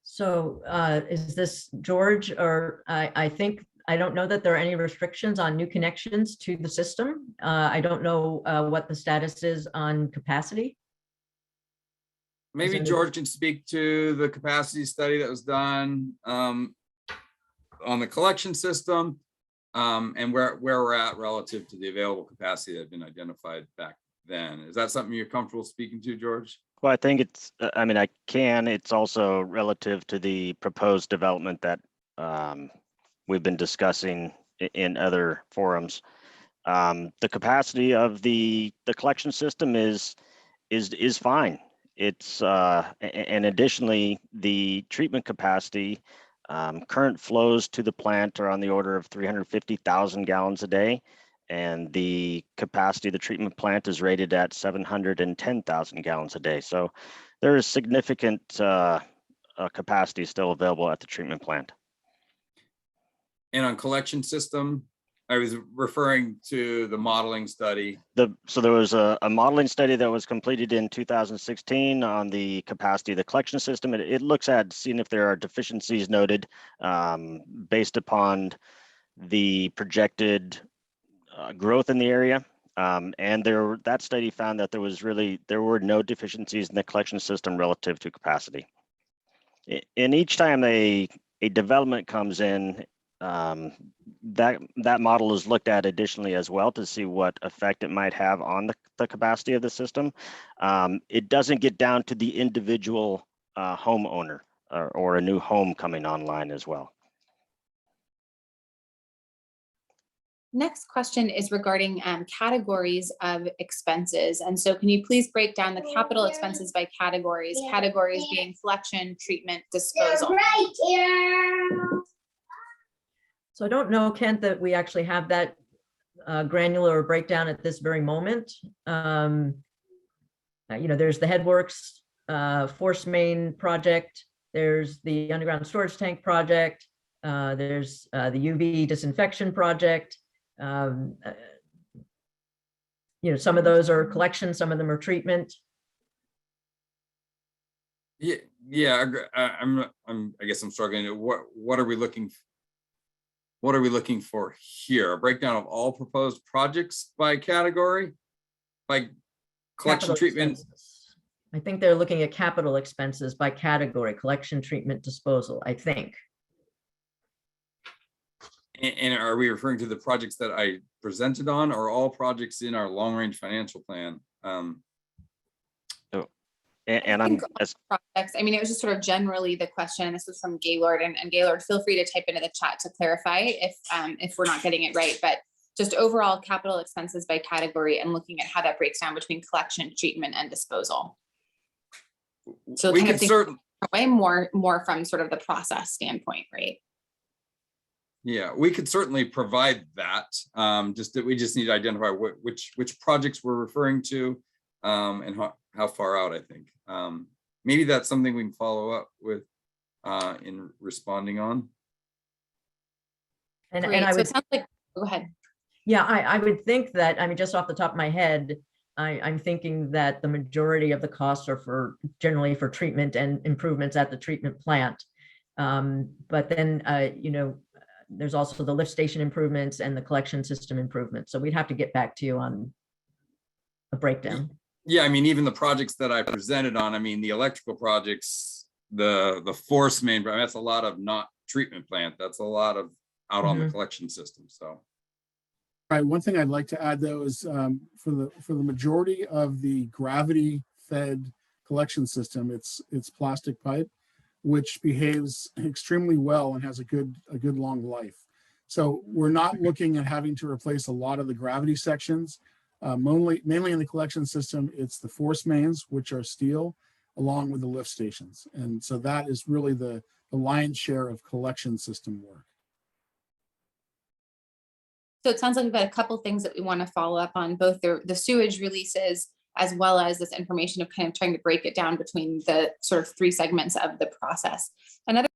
So is this George, or I think, I don't know that there are any restrictions on new connections to the system. I don't know what the status is on capacity. Maybe George can speak to the capacity study that was done on the collection system and where we're at relative to the available capacity that had been identified back then. Is that something you're comfortable speaking to, George? Well, I think it's, I can. It's also relative to the proposed development that we've been discussing in other forums. The capacity of the collection system is fine. It's and additionally, the treatment capacity, current flows to the plant are on the order of 350,000 gallons a day, and the capacity of the treatment plant is rated at 710,000 gallons a day. So there is significant capacity still available at the treatment plant. And on collection system, I was referring to the modeling study. So there was a modeling study that was completed in 2016 on the capacity of the collection system. It looks at seeing if there are deficiencies noted based upon the projected growth in the area. And that study found that there were no deficiencies in the collection system relative to capacity. And each time a development comes in, that model is looked at additionally as well to see what effect it might have on the capacity of the system. It doesn't get down to the individual homeowner or a new home coming online as well. Next question is regarding categories of expenses. And so can you please break down the capital expenses by categories being collection, treatment, disposal? Right here. So I don't know, Kent, that we actually have that granular breakdown at this very moment. You know, there's the headworks force main project, there's the underground storage tank project, there's the UV disinfection project. You know, some of those are collection, some of them are treatment. Yeah, I guess I'm struggling. What are we looking for here? A breakdown of all proposed projects by category, by collection, Capital treatment? expenses. I think they're looking at capital expenses by category, collection, treatment, disposal, I think. And are we referring to the projects that I presented on, or all projects in our long-range financial plan? And I I'm think projects. I mean, it was just sort of generally the question. This was from Gaylord, and Gaylord, feel free to type into the chat to clarify if we're not getting it right. But just overall capital expenses by category and looking at how that breaks down between collection, treatment, and disposal. So we kind could of think certainly, way more from sort of the process standpoint, right? yeah, we could certainly provide that. Just that we just need to identify which projects we're referring to, and how far out. I think maybe that's something we can follow up with in responding on. And Great. I So would, it sounds like, go ahead. yeah, I would think that, I mean, just off the top of my head, I'm thinking that the majority of the costs are generally for treatment and improvements at the treatment plant. But then, you know, there's also the lift station improvements and the collection system improvements. So we'd have to get back to you on a breakdown. Yeah, I mean, even the projects that I presented on, I mean, the electrical projects, the force main, that's a lot of not treatment plant. That's a lot of out on the collection system. So. Right. One thing I'd like to add, though, is for the majority of the gravity fed collection system, it's plastic pipe, which behaves extremely well and has a good long life. So we're not looking at having to replace a lot of the gravity sections. Mainly in the collection system, it's the force mains, which are steel, along with the lift stations. And so that is really the lion's share of collection system work. So it sounds like we've got a couple things that we want to follow up on, both the sewage releases as well as this information of kind of trying to break it down between the sort of three segments of the process. Another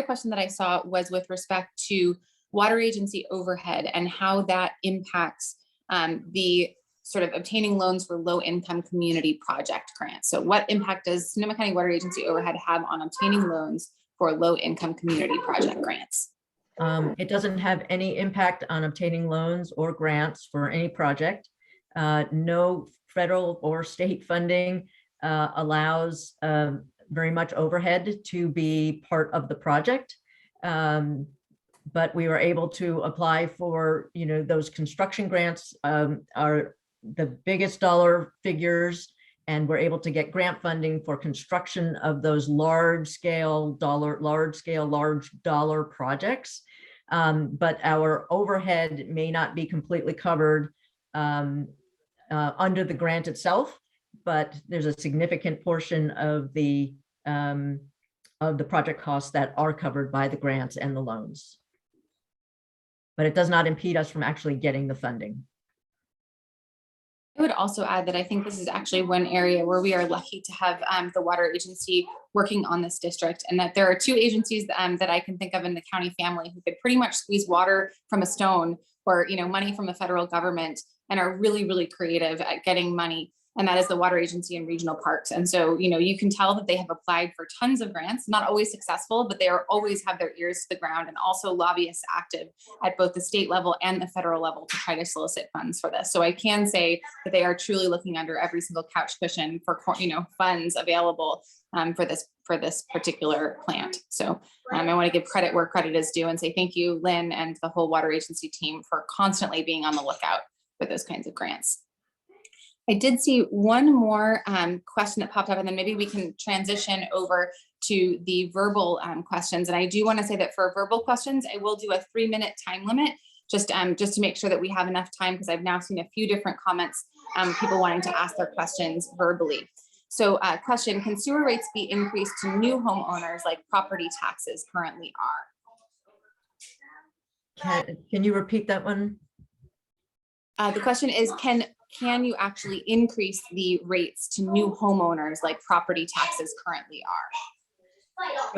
question that I saw was with respect to water agency overhead and how that impacts the sort of obtaining loans for low income community project grants. So what impact does Sonoma County Water Agency overhead have on obtaining loans for low income community project grants? It doesn't have any impact on obtaining loans or grants for any project. No federal or state funding allows very much overhead to be part of the project. But we were able to apply for, you know, those construction grants are the biggest dollar figures, and we're able to get grant funding for construction of those large dollar projects. But our overhead may not be completely covered under the grant itself, but there's a significant portion of the project costs that are covered by the grants and the loans. But it does not impede us from actually getting the funding. I would also add that I think this is actually one area where we are lucky to have the water agency working on this district, and that there are two agencies that I can think of in the county family who could pretty much squeeze water from a stone, or, you know, money from the federal government, and are really, really creative at getting money. And that is the water agency and regional parks. And so, you know, you can tell that they have applied for tons of grants, not always successful, but they are always have their ears to the ground, and also lobbyists active at both the state level and the federal level to try to solicit funds for this. So I can say that they are truly looking under every single couch cushion for, you know, funds available for for this particular plant. So I want to give credit where credit is due and say thank you, Lynn, and the whole water agency team for constantly being on the lookout for those kinds of grants. I did see one more question that popped up, and then maybe we can transition over to the verbal questions. And I do want to say that for verbal questions, I will do a 3-minute time limit, just to make sure that we have enough time, because I've now seen a few different comments, people wanting to ask their questions verbally. So question, can sewer rates be increased to new homeowners like property taxes currently are? Can you repeat that one? The question is, can you actually increase the rates to new homeowners like property taxes currently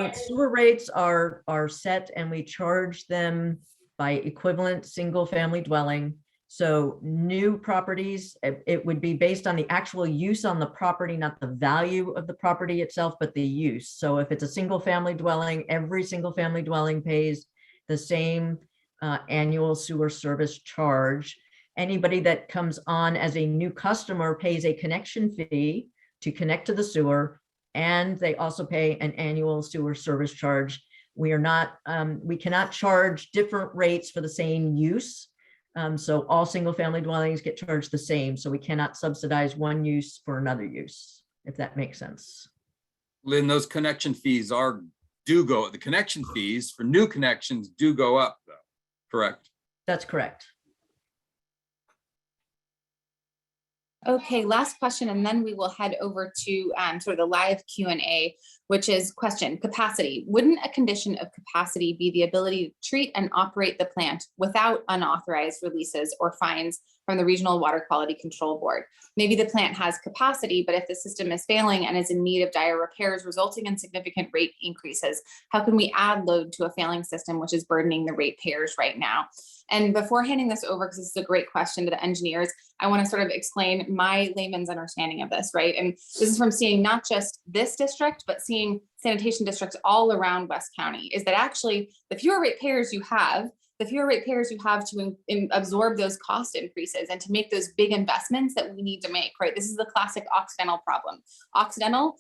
are? Sewer rates are set and we charge them by equivalent single family dwelling. So new properties, it would be based on the actual use on the property, not the value of the property itself, but the use. So if it's a single family dwelling, every single family dwelling pays the same annual sewer service charge. Anybody that comes on as a new customer pays a connection fee to connect to the sewer, and they also pay an annual sewer service charge. We cannot charge different rates for the same use. So all single family dwellings get charged the same. So we cannot subsidize one use for another use, if that makes sense. Lynn, those connection fees the connection fees for new connections do go up though, correct? That's correct. Okay, last question, and then we will head over to sort of the live Q&A, which is question, capacity. Wouldn't a condition of capacity be the ability to treat and operate the plant without unauthorized releases or fines from the Regional Water Quality Control Board? Maybe the plant has capacity, but if the system is failing and is in need of dire repairs resulting in significant rate increases, how can we add load to a failing system which is burdening the ratepayers right now? And before handing this over, because this is a great question to the engineers, I want to sort of explain my layman's understanding of this, right? And this is from seeing not just this district, but seeing sanitation districts all around West County, is that actually the fewer ratepayers you have, to absorb those cost increases and to make those big investments that we need to make, right? This is the classic Occidental problem. Occidental,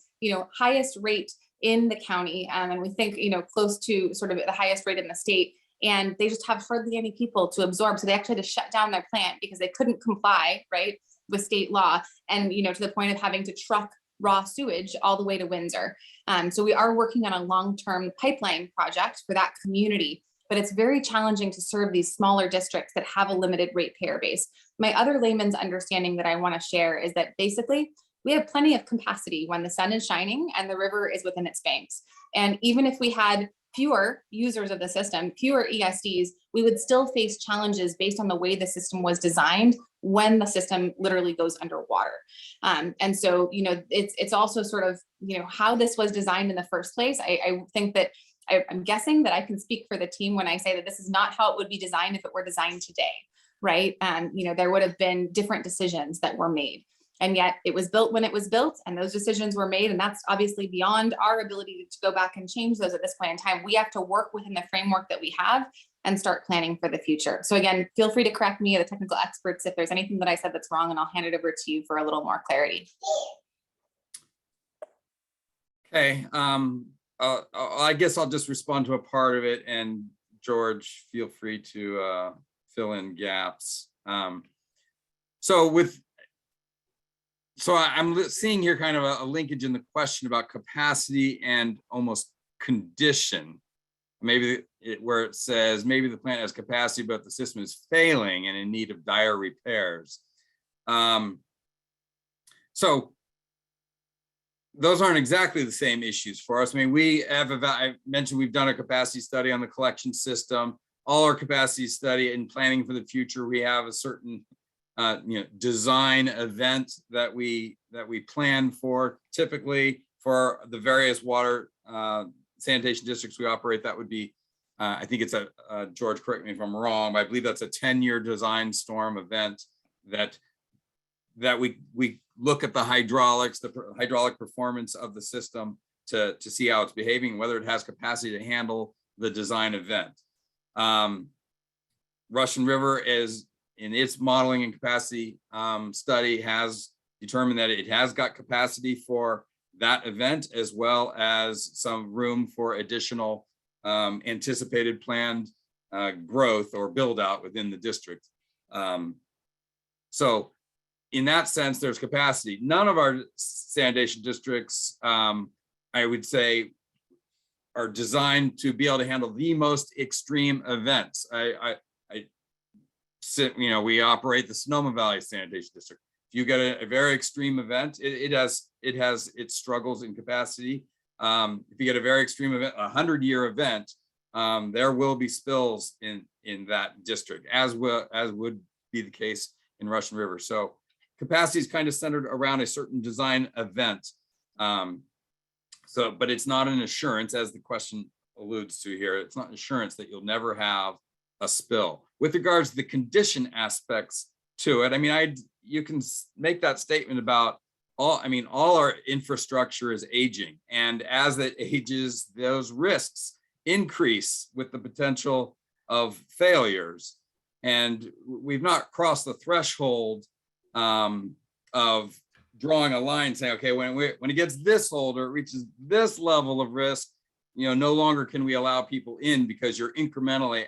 highest rate in the county, and we think, close to sort of the highest rate in the state. And they just have hardly any people to absorb. So they actually had to shut down their plant because they couldn't comply, right, with state law. And, to the point of having to truck raw sewage all the way to Windsor. So we are working on a long-term pipeline project for that community, but it's very challenging to serve these smaller districts that have a limited ratepayer base. My other layman's understanding that I want to share is that basically we have plenty of capacity when the sun is shining and the river is within its banks. And even if we had fewer users of the system, fewer ESDs, we would still face challenges based on the way the system was designed when the system literally goes underwater. And so, it's also sort of, how this was designed in the first place. I think that I'm guessing that I can speak for the team when I say that this is not how it would be designed if it were designed today, right? There would have been different decisions that were made. And yet it was built when it was built, and those decisions were made. And that's obviously beyond our ability to go back and change those at this point in time. We have to work within the framework that we have and start planning for the future. So again, feel free to correct me or the technical experts if there's anything that I said that's wrong, and I'll hand it over to you for a little more clarity. Okay, I guess I'll just respond to a part of it, and George, feel free to fill in gaps. So I'm seeing here kind of a linkage in the question about capacity and almost condition. Maybe where it says maybe the plant has capacity, but the system is failing and in need of dire repairs. So those aren't exactly the same issues for us. I mean, I mentioned we've done a capacity study on the collection system. All our capacity study and planning for the future, we have a certain design event that we plan for. Typically for the various water sanitation districts we operate, that would be, I think it's George, correct me if I'm wrong, but I believe that's a 10-year design storm event that we look at the hydraulics, the hydraulic performance of the system to see how it's behaving, whether it has capacity to handle the design event. Russian River is, in its modeling and capacity study, has determined that it has got capacity for that event, as well as some room for additional anticipated planned growth or build out within the district. So in that sense, there's capacity. None of our sanitation districts, I would say, are designed to be able to handle the most extreme events. We operate the Sonoma Valley Sanitation District. If you get a very extreme event, it has its struggles in capacity. If you get a very extreme event, a 100-year event, there will be spills in that district, as would be the case in Russian River. So capacity is kind of centered around a certain design event. But it's not an assurance, as the question alludes to here. It's not an assurance that you'll never have a spill. With regards to the condition aspects to it, I mean, you can make that statement about all our infrastructure is aging, and as it ages, those risks increase with the potential of failures. And we've not crossed the threshold of drawing a line saying, okay, when it gets this old or it reaches this level of risk, no longer can we allow people in, because you're incrementally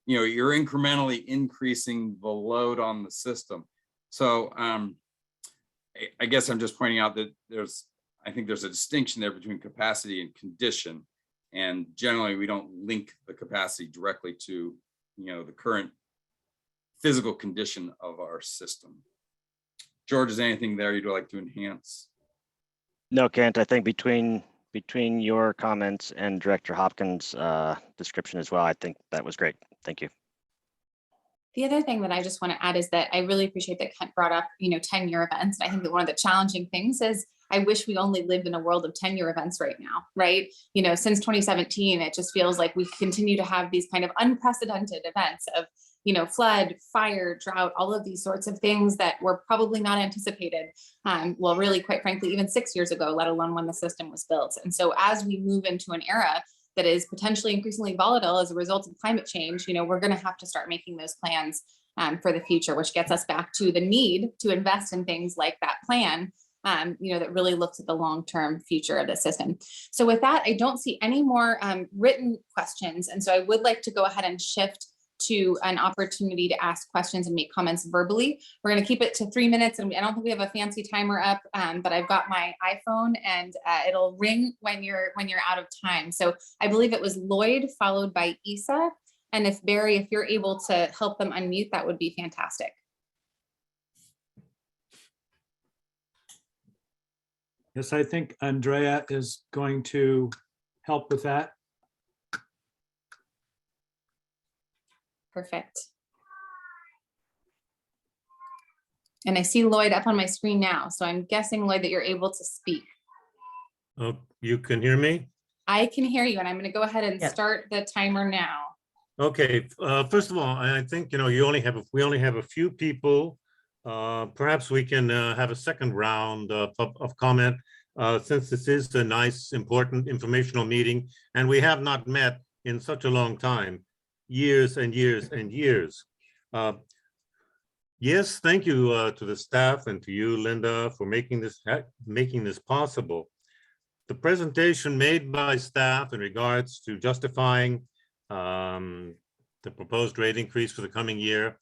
you're incrementally increasing the load on the system. So I guess I'm just pointing out that I think there's a distinction there between capacity and condition. And generally we don't link the capacity directly to, the current physical condition of our system. George, is there anything there you'd like to enhance? No, Kent, I think between your comments and Director Hopkins' description as well, I think that was great. Thank you. The other thing that I just want to add is that I really appreciate that Kent brought up, 10-year events. And I think that one of the challenging things is I wish we only lived in a world of 10-year events right now, right? Since 2017, it just feels like we continue to have these kind of unprecedented events of, flood, fire, drought, all of these sorts of things that were probably not anticipated. Really, quite frankly, even 6 years ago, let alone when the system was built. And so as we move into an era that is potentially increasingly volatile as a result of climate change, we're going to have to start making those plans for the future, which gets us back to the need to invest in things like that plan, that really looks at the long-term future of the system. So with that, I don't see any more written questions. And so I would like to go ahead and shift to an opportunity to ask questions and make comments verbally. We're going to keep it to 3 minutes, and I don't think we have a fancy timer up, but I've got my iPhone, and it'll ring when you're out of time. So I believe it was Lloyd followed by Isa, and if Barry, if you're able to help them unmute, that would be fantastic. Yes, I think Andrea is going to help with that. Perfect. And I see Lloyd up on my screen now. So I'm guessing, Lloyd, that you're able to speak. Oh, you can hear me? I can hear you, and I'm going to go ahead and Yes. start the timer now. Okay, first of all, I think, we only have a few people. Perhaps we can have a second round of comment, since this is a nice, important informational meeting, and we have not met in such a long time. Years and years and years. Yes, thank you to the staff and to you, Linda, for making this possible. The presentation made by staff in regards to justifying the proposed rate increase for the coming year,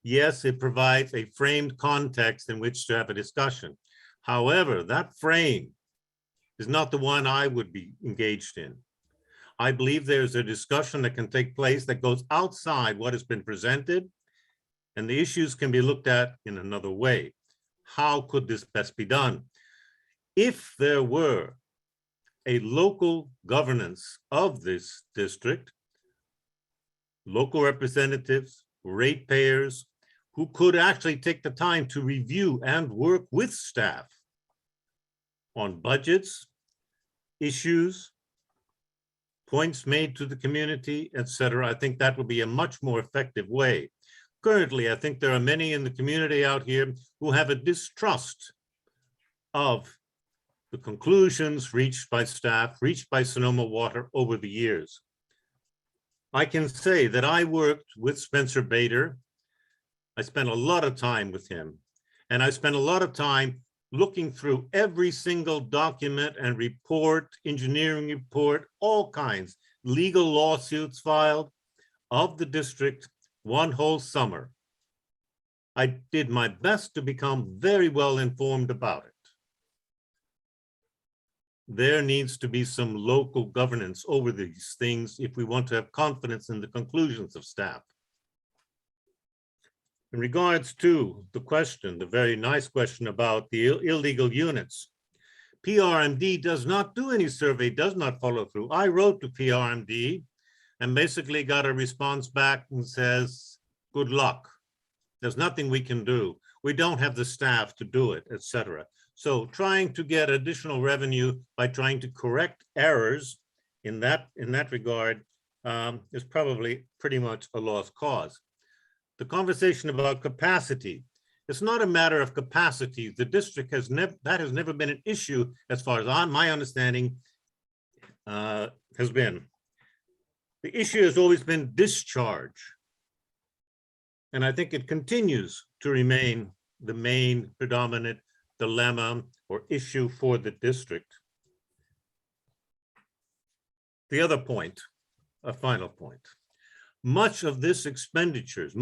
yes, it provides a framed context in which to have a discussion. However, that frame is not the one I would be engaged in. I believe there's a discussion that can take place that goes outside what has been presented, and the issues can be looked at in another way. How could this best be done? If there were a local governance of this district, local representatives, ratepayers, who could actually take the time to review and work with staff on budgets, issues, points made to the community, etc. I think that would be a much more effective way. Currently, I think there are many in the community out here who have a distrust of the conclusions reached by staff, reached by Sonoma Water over the years. I can say that I worked with Spencer Bader. I spent a lot of time with him, and I spent a lot of time looking through every single document and report, engineering report, all kinds, legal lawsuits filed of the district one whole summer. I did my best to become very well informed about it. There needs to be some local governance over these things if we want to have confidence in the conclusions of staff. In regards to the question, the very nice question about the illegal units, PRMD does not do any survey, does not follow through. I wrote to PRMD and basically got a response back and says, good luck. There's nothing we can do. We don't have the staff to do it, etc. So trying to get additional revenue by trying to correct errors in that regard is probably pretty much a lost cause. The conversation about capacity, it's not a matter of capacity. The district has never been an issue as far as my understanding has been. The issue has always been discharge. And I think it continues to remain the main predominant dilemma or issue for the district. The other point, a final point, much of these expenditures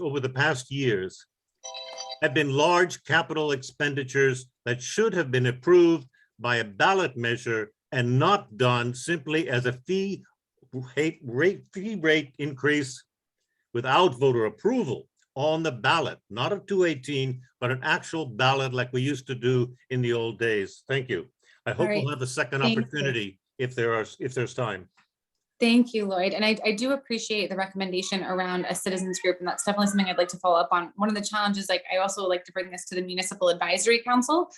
over the past years have been large capital expenditures that should have been approved by a ballot measure and not done simply as a fee rate increase without voter approval on the ballot, not a 218, but an actual ballot like we used to do in the old days. Thank you. I hope we'll have a second opportunity if there's time. Thank you, Lloyd. And I do appreciate the recommendation around a citizens group, and that's definitely something I'd like to follow up on. One of the challenges, like I also like to bring this to the Municipal Advisory Council,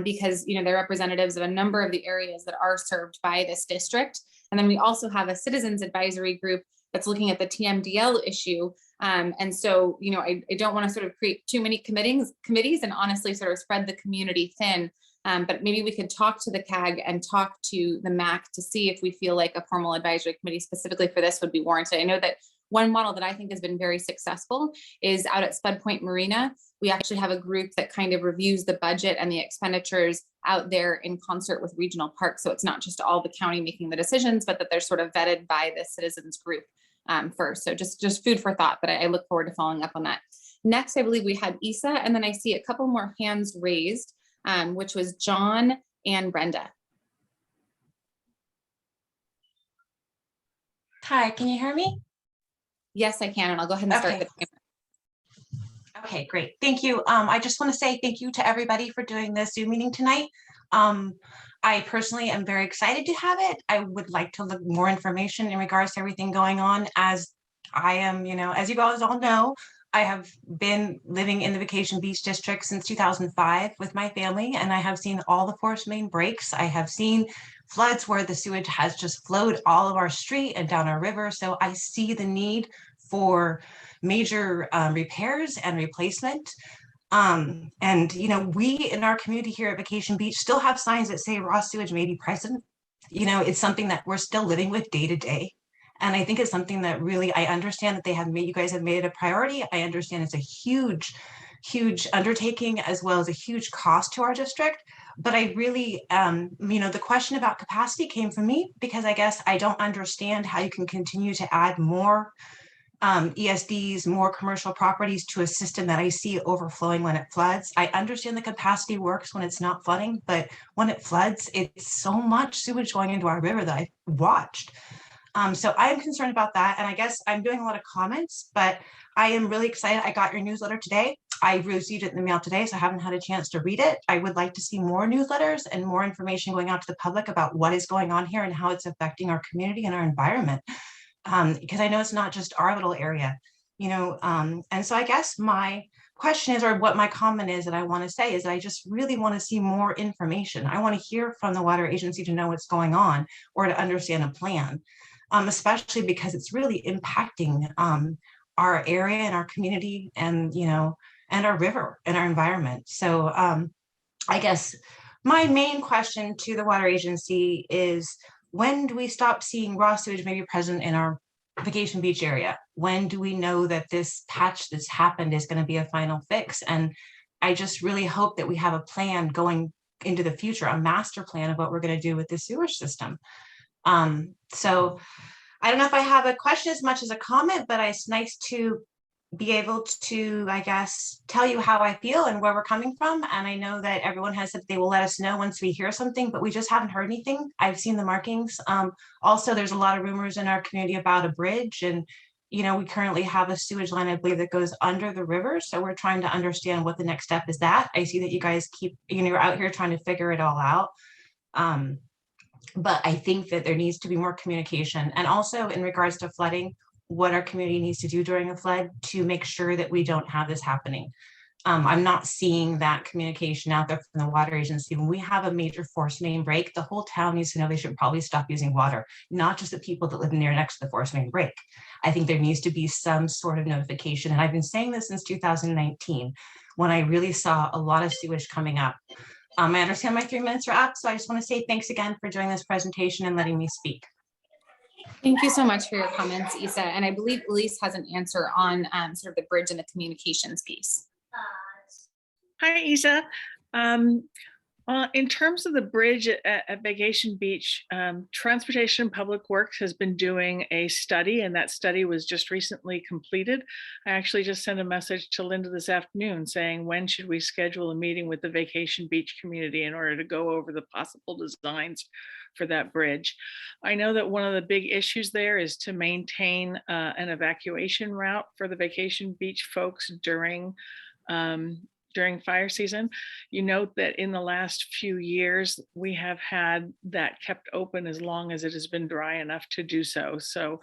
because they're representatives of a number of the areas that are served by this district. And then we also have a citizens advisory group that's looking at the TMDL issue. And so, I don't want to sort of create too many committees and honestly sort of spread the community thin. But maybe we could talk to the CAG and talk to the MAC to see if we feel like a formal advisory committee specifically for this would be warranted. I know that one model that I think has been very successful is out at Spud Point Marina. We actually have a group that kind of reviews the budget and the expenditures out there in concert with regional parks. So it's not just all the county making the decisions, but that they're sort of vetted by the citizens group first. So just food for thought, but I look forward to following up on that. Next, I believe we had Isa, and then I see a couple more hands raised. Which was John and Brenda. Hi, can you hear me? Yes, I can, and I'll go ahead and start the timer. Okay, great. Thank you. I just want to say thank you to everybody for doing this Zoom meeting tonight. I personally am very excited to have it. I would like to look more information in regards to everything going on, as I am, as you guys all know, I have been living in the Vacation Beach District since 2005 with my family, and I have seen all the force main breaks. I have seen floods where the sewage has just flowed all of our street and down our river. So I see the need for major repairs and replacement. And we in our community here at Vacation Beach still have signs that say raw sewage may be present. It's something that we're still living with day to day. And I think it's something that really, I understand that you guys have made it a priority. I understand it's a huge, huge undertaking as well as a huge cost to our district. But I really, the question about capacity came from me because I guess I don't understand how you can continue to add more ESDs, more commercial properties to a system that I see overflowing when it floods. I understand the capacity works when it's not flooding, but when it floods, it's so much sewage going into our river that I've watched. So I'm concerned about that. And I guess I'm doing a lot of comments, but I am really excited. I got your newsletter today. I received it in the mail today, so I haven't had a chance to read it. I would like to see more newsletters and more information going out to the public about what is going on here and how it's affecting our community and our environment. Because I know it's not just our little area, and so I guess my question is, or what my comment is that I want to say is that I just really want to see more information. I want to hear from the water agency to know what's going on or to understand a plan. Especially because it's really impacting our area and our community and, and our river and our environment. So I guess my main question to the water agency is, when do we stop seeing raw sewage maybe present in our Vacation Beach area? When do we know that this patch that's happened is going to be a final fix? And I just really hope that we have a plan going into the future, a master plan of what we're going to do with the sewage system. So I don't know if I have a question as much as a comment, but it's nice to be able to, I guess, tell you how I feel and where we're coming from. And I know that everyone has said they will let us know once we hear something, but we just haven't heard anything. I've seen the markings. Also, there's a lot of rumors in our community about a bridge, and we currently have a sewage line, I believe, that goes under the river. So we're trying to understand what the next step is. That I see that you guys keep, you're out here trying to figure it all out. But I think that there needs to be more communication, and also in regards to flooding, what our community needs to do during a flood to make sure that we don't have this happening. I'm not seeing that communication out there from the water agency. When we have a major force main break, the whole town needs to know they should probably stop using water, not just the people that live near next to the force main break. I think there needs to be some sort of notification. And I've been saying this since 2019, when I really saw a lot of sewage coming up. I understand my 3 minutes are up, so I just want to say thanks again for doing this presentation and letting me speak. Thank you so much for your comments, Isa. And I believe Elise has an answer on sort of the bridge and the communications piece. Hi, Isa. In terms of the bridge at Vacation Beach, Transportation and Public Works has been doing a study, and that study was just recently completed. I actually just sent a message to Linda this afternoon saying, when should we schedule a meeting with the Vacation Beach community in order to go over the possible designs for that bridge. I know that one of the big issues there is to maintain an evacuation route for the Vacation Beach folks during fire season. You note that in the last few years, we have had that kept open as long as it has been dry enough to do so. So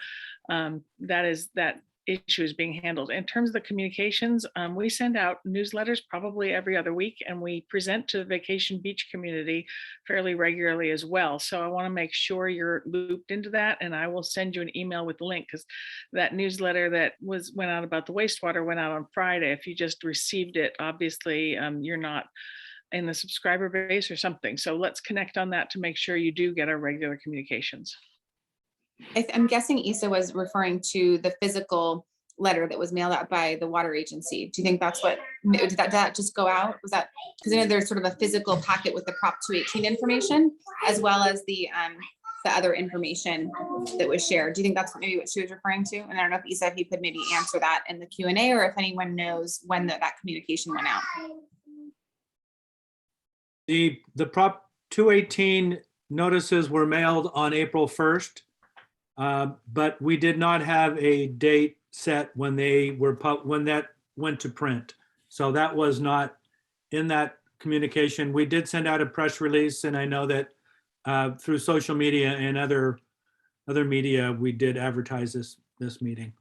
that issue is being handled. In terms of the communications, we send out newsletters probably every other week, and we present to the Vacation Beach community fairly regularly as well. So I want to make sure you're looped into that, and I will send you an email with the link, because that newsletter that went out about the wastewater went out on Friday. If you just received it, obviously you're not in the subscriber base or something. So let's connect on that to make sure you do get our regular communications. I'm guessing Isa was referring to the physical letter that was mailed out by the water agency. Do you think that's what, did that just go out? Was that, because I know there's sort of a physical packet with the Prop 218 information, as well as the other information that was shared. Do you think that's maybe what she was referring to? And I don't know if Isa, if you could maybe answer that in the Q&A, or if anyone knows when that communication went out. The Prop 218 notices were mailed on April 1st. But we did not have a date set when when that went to print. So that was not in that communication. We did send out a press release, and I know that through social media and other media, we did advertise this meeting.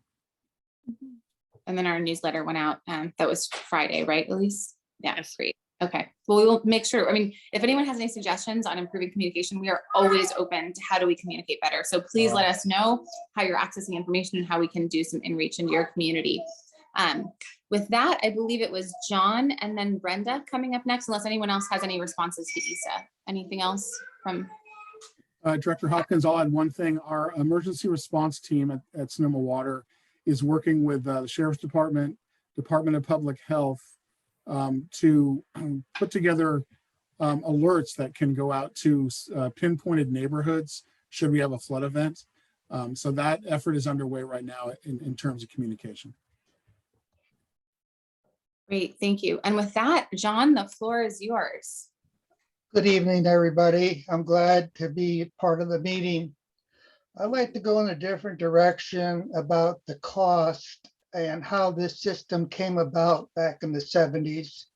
And then our newsletter went out. That was Friday, right, Elise? Yeah, Yes. Great. Okay, well, we will make sure. I mean, if anyone has any suggestions on improving communication, we are always open to how do we communicate better. So please let us know how you're accessing information and how we can do some inreach into your community. With that, I believe it was John and then Brenda coming up next, unless anyone else has any responses to Isa. Anything else from? Director Hopkins, I'll add one thing. Our emergency response team at Sonoma Water is working with the Sheriff's Department, Department of Public Health, to put together alerts that can go out to pinpointed neighborhoods should we have a flood event. So that effort is underway right now in terms of communication. Great, thank you. And with that, John, the floor is yours. Good evening, everybody. I'm glad to be part of the meeting. I'd like to go in a different direction about the cost and how this system came about back in the 70s.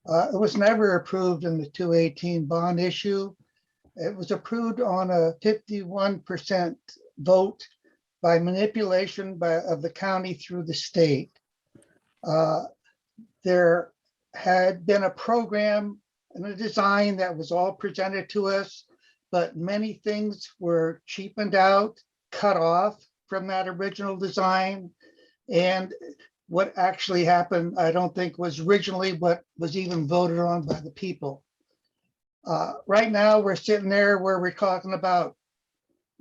It was never approved in the 218 bond issue. It was approved on a 51% vote by manipulation of the county through the state. There had been a program and a design that was all presented to us, but many things were cheapened out, cut off from that original design. And what actually happened, I don't think was originally what was even voted on by the people. Right now, we're sitting there where we're talking about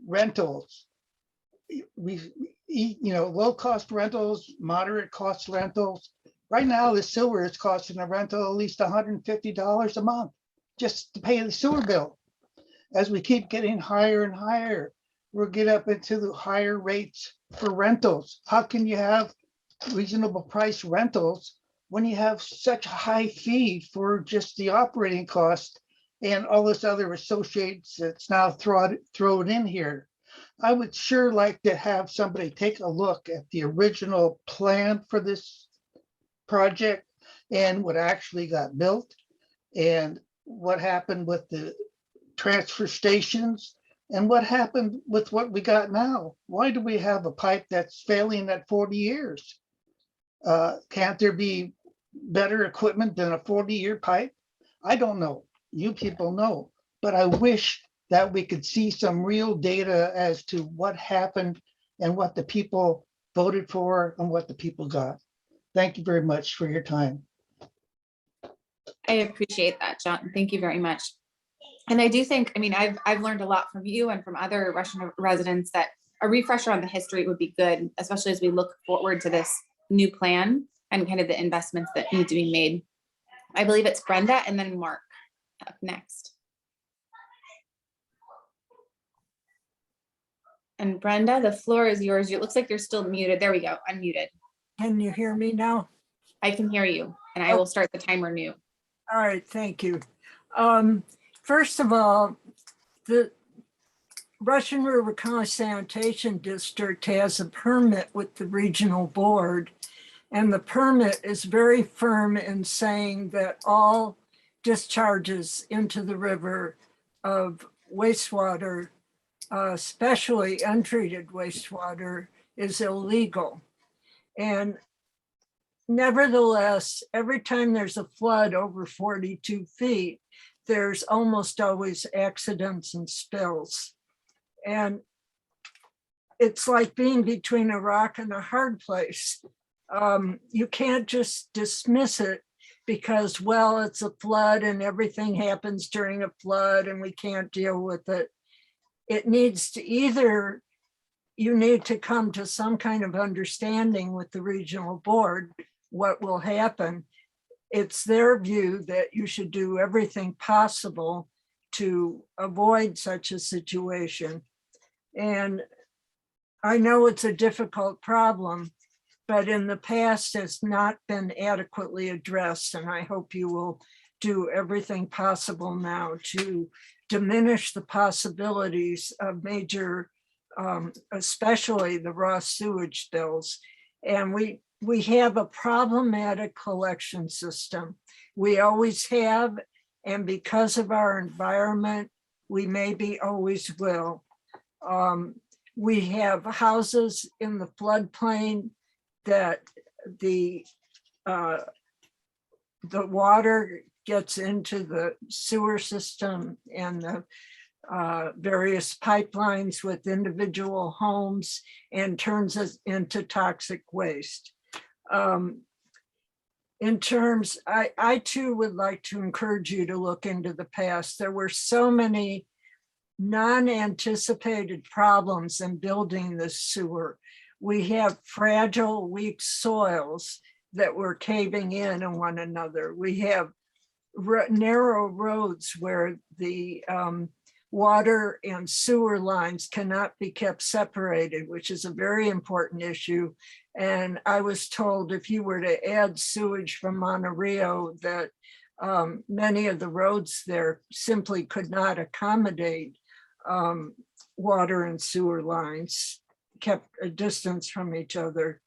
rentals. Low cost rentals, moderate cost rentals, Right now, the sewer is costing a rental at least $150 a month just to pay the sewer bill. As we keep getting higher and higher, we'll get up into the higher rates for rentals. How can you have reasonable price rentals when you have such a high fee for just the operating cost and all this other associates that's now thrown in here? I would sure like to have somebody take a look at the original plan for this project and what actually got built and what happened with the transfer stations and what happened with what we got now. Why do we have a pipe that's failing at 40 years? Can't there be better equipment than a 40-year pipe? I don't know. You people know, but I wish that we could see some real data as to what happened and what the people voted for and what the people got. Thank you very much for your time. I appreciate that, John. Thank you very much. And I do think, I mean, I've learned a lot from you and from other Russian residents that a refresher on the history would be good, especially as we look forward to this new plan and kind of the investments that need to be made. I believe it's Brenda and then Mark up next. And Brenda, the floor is yours. It looks like you're still muted. There we go, unmuted. Can you hear me now? I can hear you, and I will start the timer new. All right, thank you. First of all, the Russian River County Sanitation District has a permit with the regional board, and the permit is very firm in saying that all discharges into the river of wastewater, especially untreated wastewater, is illegal. And nevertheless, every time there's a flood over 42 feet, there's almost always accidents and spills. And it's like being between a rock and a hard place. You can't just dismiss it because, well, it's a flood and everything happens during a flood and we can't deal with it. It needs to either, you need to come to some kind of understanding with the regional board what will happen. It's their view that you should do everything possible to avoid such a situation. And I know it's a difficult problem, but in the past has not been adequately addressed. And I hope you will do everything possible now to diminish the possibilities of major, especially the raw sewage bills. And we have a problematic collection system. We always have, and because of our environment, we maybe always will. We have houses in the floodplain that the water gets into the sewer system and the various pipelines with individual homes and turns us into toxic waste. In terms, I too would like to encourage you to look into the past. There were so many non-anticipated problems in building this sewer. We have fragile, weak soils that were caving in on one another. We have narrow roads where the water and sewer lines cannot be kept separated, which is a very important issue. And I was told if you were to add sewage from Monterey, that many of the roads there simply could not accommodate water and sewer lines, kept a distance from each other.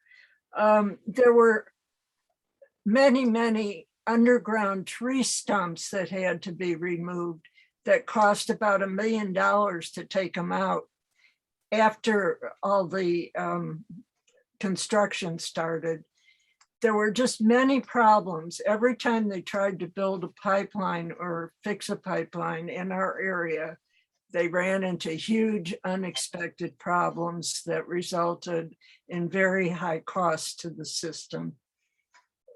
There were many underground tree stumps that had to be removed that cost about $1 million to take them out after all the construction started. There were just many problems. Every time they tried to build a pipeline or fix a pipeline in our area, they ran into huge unexpected problems that resulted in very high costs to the system.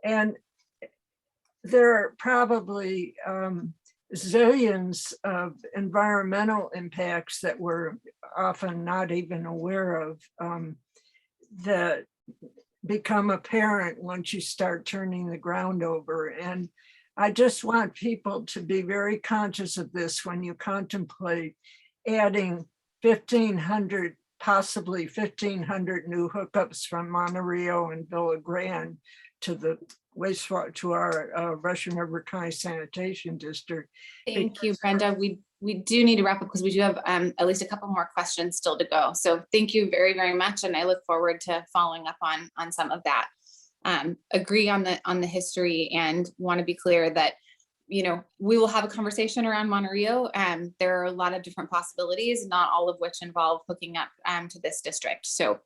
And there are probably zillions of environmental impacts that we're often not even aware of, that become apparent once you start turning the ground over. And I just want people to be very conscious of this when you contemplate adding 1,500, possibly 1,500 new hookups from Monterey and Villa Grande to the wastewater, to our Russian River County Sanitation District. Thank you, Brenda. We do need to wrap up because we do have at least a couple more questions still to go. So thank you very, very much. And I look forward to following up on some of that. Agree on the history, and want to be clear that, you know, we will have a conversation around Monterey. There are a lot of different possibilities, not all of which involve hooking up to this district. So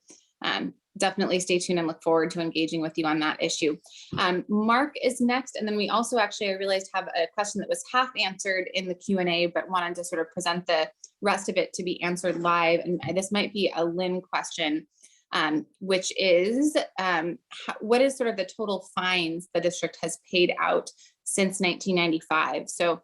definitely stay tuned and look forward to engaging with you on that issue. Mark is next. And then we also actually, I realized, have a question that was half answered in the Q&A, but wanted to sort of present the rest of it to be answered live. And this might be a Lynn question, which is, what is sort of the total fines the district has paid out since 1995? So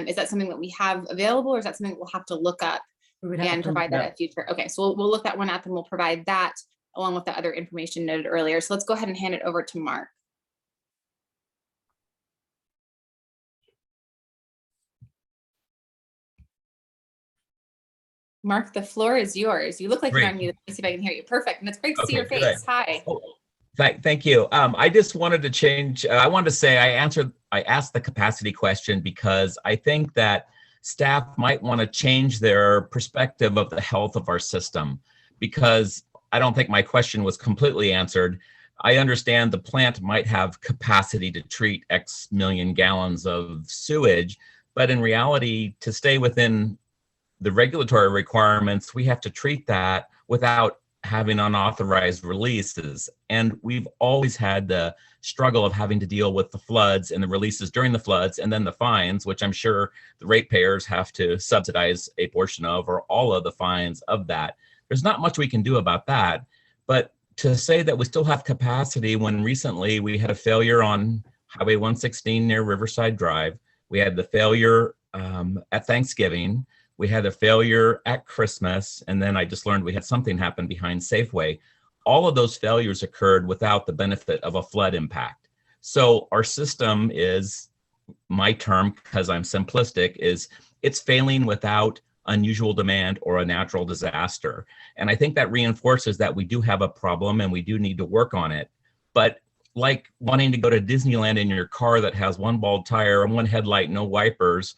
is that something that we have available, or is that something we'll have to look up and provide that at future? Okay, so we'll look that one up, and we'll provide that along with the other information noted earlier. So let's go ahead and hand it over to Mark. Mark, the floor is yours. You look like you're on mute. Let me see if I can hear you. Perfect. And it's great to see your face. Hi. Oh, thank you. I just wanted to change. I wanted to say I asked the capacity question because I think that staff might want to change their perspective of the health of our system, because I don't think my question was completely answered. I understand the plant might have capacity to treat X million gallons of sewage, but in reality, to stay within the regulatory requirements, we have to treat that without having unauthorized releases. And we've always had the struggle of having to deal with the floods and the releases during the floods, and then the fines, which I'm sure the ratepayers have to subsidize a portion of, or all of the fines of that. There's not much we can do about that. But to say that we still have capacity when recently we had a failure on Highway 116 near Riverside Drive, we had the failure at Thanksgiving, we had a failure at Christmas, and then I just learned we had something happen behind Safeway. All of those failures occurred without the benefit of a flood impact. So our system is, my term, because I'm simplistic, is it's failing without unusual demand or a natural disaster. And I think that reinforces that we do have a problem and we do need to work on it. But like wanting to go to Disneyland in your car that has one bald tire and one headlight, no wipers,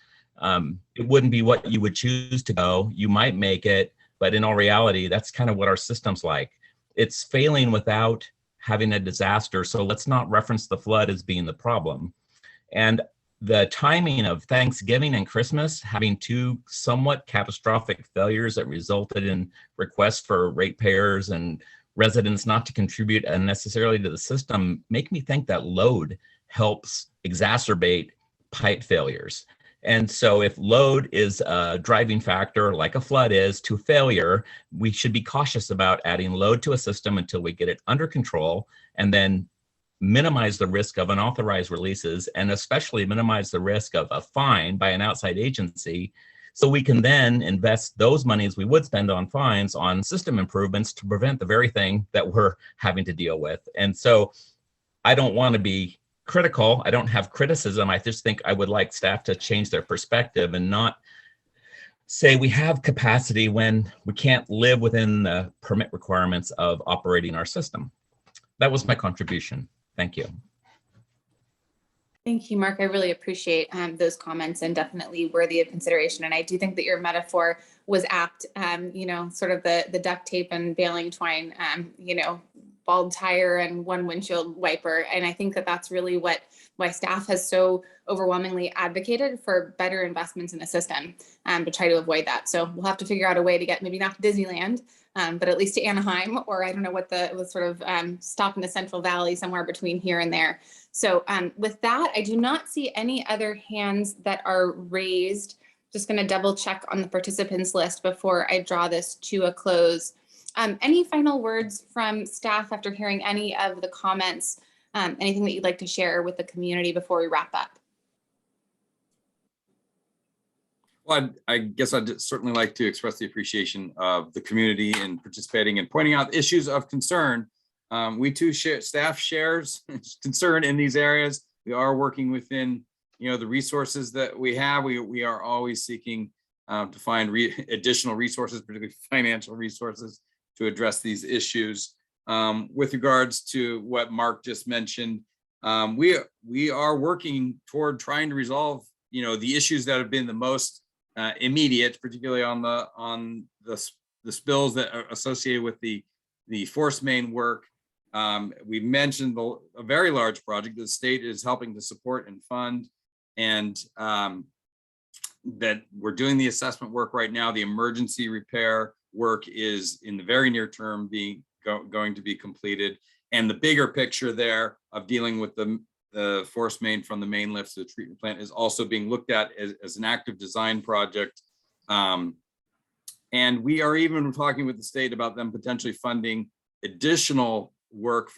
it wouldn't be what you would choose to go. You might make it, but in all reality, that's kind of what our system's like. It's failing without having a disaster. So let's not reference the flood as being the problem. And the timing of Thanksgiving and Christmas having two somewhat catastrophic failures that resulted in requests for ratepayers and residents not to contribute unnecessarily to the system make me think that load helps exacerbate pipe failures. And so if load is a driving factor, like a flood is, to failure, we should be cautious about adding load to a system until we get it under control, and then minimize the risk of unauthorized releases, and especially minimize the risk of a fine by an outside agency, so we can then invest those monies we would spend on fines on system improvements to prevent the very thing that we're having to deal with. And so I don't want to be critical. I don't have criticism. I just think I would like staff to change their perspective and not say we have capacity when we can't live within the permit requirements of operating our system. That was my contribution. Thank you. Thank you, Mark. I really appreciate those comments, and definitely worthy of consideration. And I do think that your metaphor was apt, you know, sort of the duct tape and baling twine, you know, bald tire and one windshield wiper. And I think that that's really why staff has so overwhelmingly advocated for better investments in the system to try to avoid that. So we'll have to figure out a way to get maybe not to Disneyland, but at least to Anaheim, or I don't know what the sort of stop in the Central Valley somewhere between here and there. So with that, I do not see any other hands that are raised. Just going to double check on the participants list before I draw this to a close. Any final words from staff after hearing any of the comments? Anything that you'd like to share with the community before we wrap up? Well, I guess I'd certainly like to express the appreciation of the community in participating and pointing out issues of concern We too share, staff shares concern in these areas. We are working within, the resources that we have. We are always seeking to find additional resources, particularly financial resources, to address these issues. With regards to what Mark just mentioned, we are working toward trying to resolve, the issues that have been the most immediate, particularly on the spills that are associated with the force main work. We mentioned a very large project the state is helping to support and fund, and that we're doing the assessment work right now. The emergency repair work is in the very near term going to be completed. And the bigger picture there of dealing with the force main from the main lift to the treatment plant is also being looked at as an active design project. And we are even talking with the state about them potentially funding additional work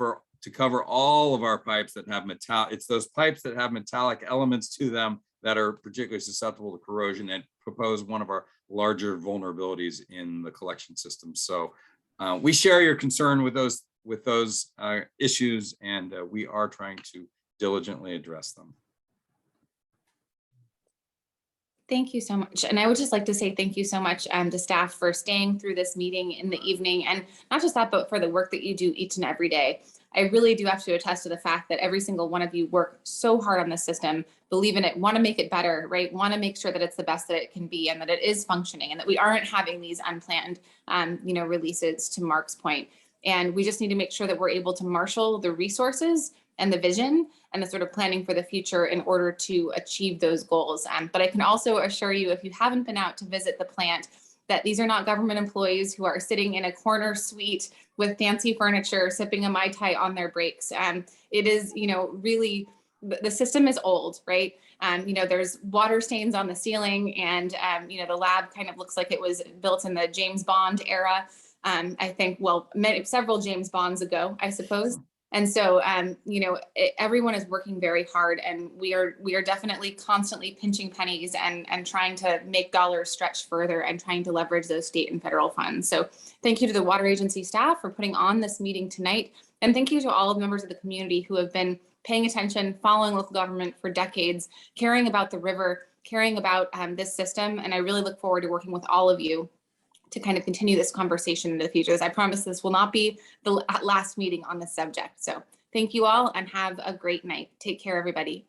to cover all of our pipes that have it's those pipes that have metallic elements to them that are particularly susceptible to corrosion and propose one of our larger vulnerabilities in the collection system. So we share your concern with those issues, and we are trying to diligently address them. Thank you so much. And I would just like to say thank you so much to staff for staying through this meeting in the evening, and not just that, but for the work that you do each and every day. I really do have to attest to the fact that every single one of you work so hard on this system, believe in it, want to make it better, right? Want to make sure that it's the best that it can be and that it is functioning and that we aren't having these unplanned, releases, to Mark's point. And we just need to make sure that we're able to marshal the resources and the vision and the sort of planning for the future in order to achieve those goals. But I can also assure you, if you haven't been out to visit the plant, that these are not government employees who are sitting in a corner suite with fancy furniture, sipping a Mai Tai on their breaks. It is, really, the system is old, right? There's water stains on the ceiling, and, the lab kind of looks like it was built in the James Bond era. I think, several James Bonds ago, I suppose. And so, everyone is working very hard, and we are definitely constantly pinching pennies and trying to make dollars stretch further and trying to leverage those state and federal funds. So thank you to the water agency staff for putting on this meeting tonight. And thank you to all of the members of the community who have been paying attention, following local government for decades, caring about the river, caring about this system. And I really look forward to working with all of you to kind of continue this conversation into the future. As I promise, this will not be the last meeting on this subject. So thank you all and have a great night. Take care, everybody.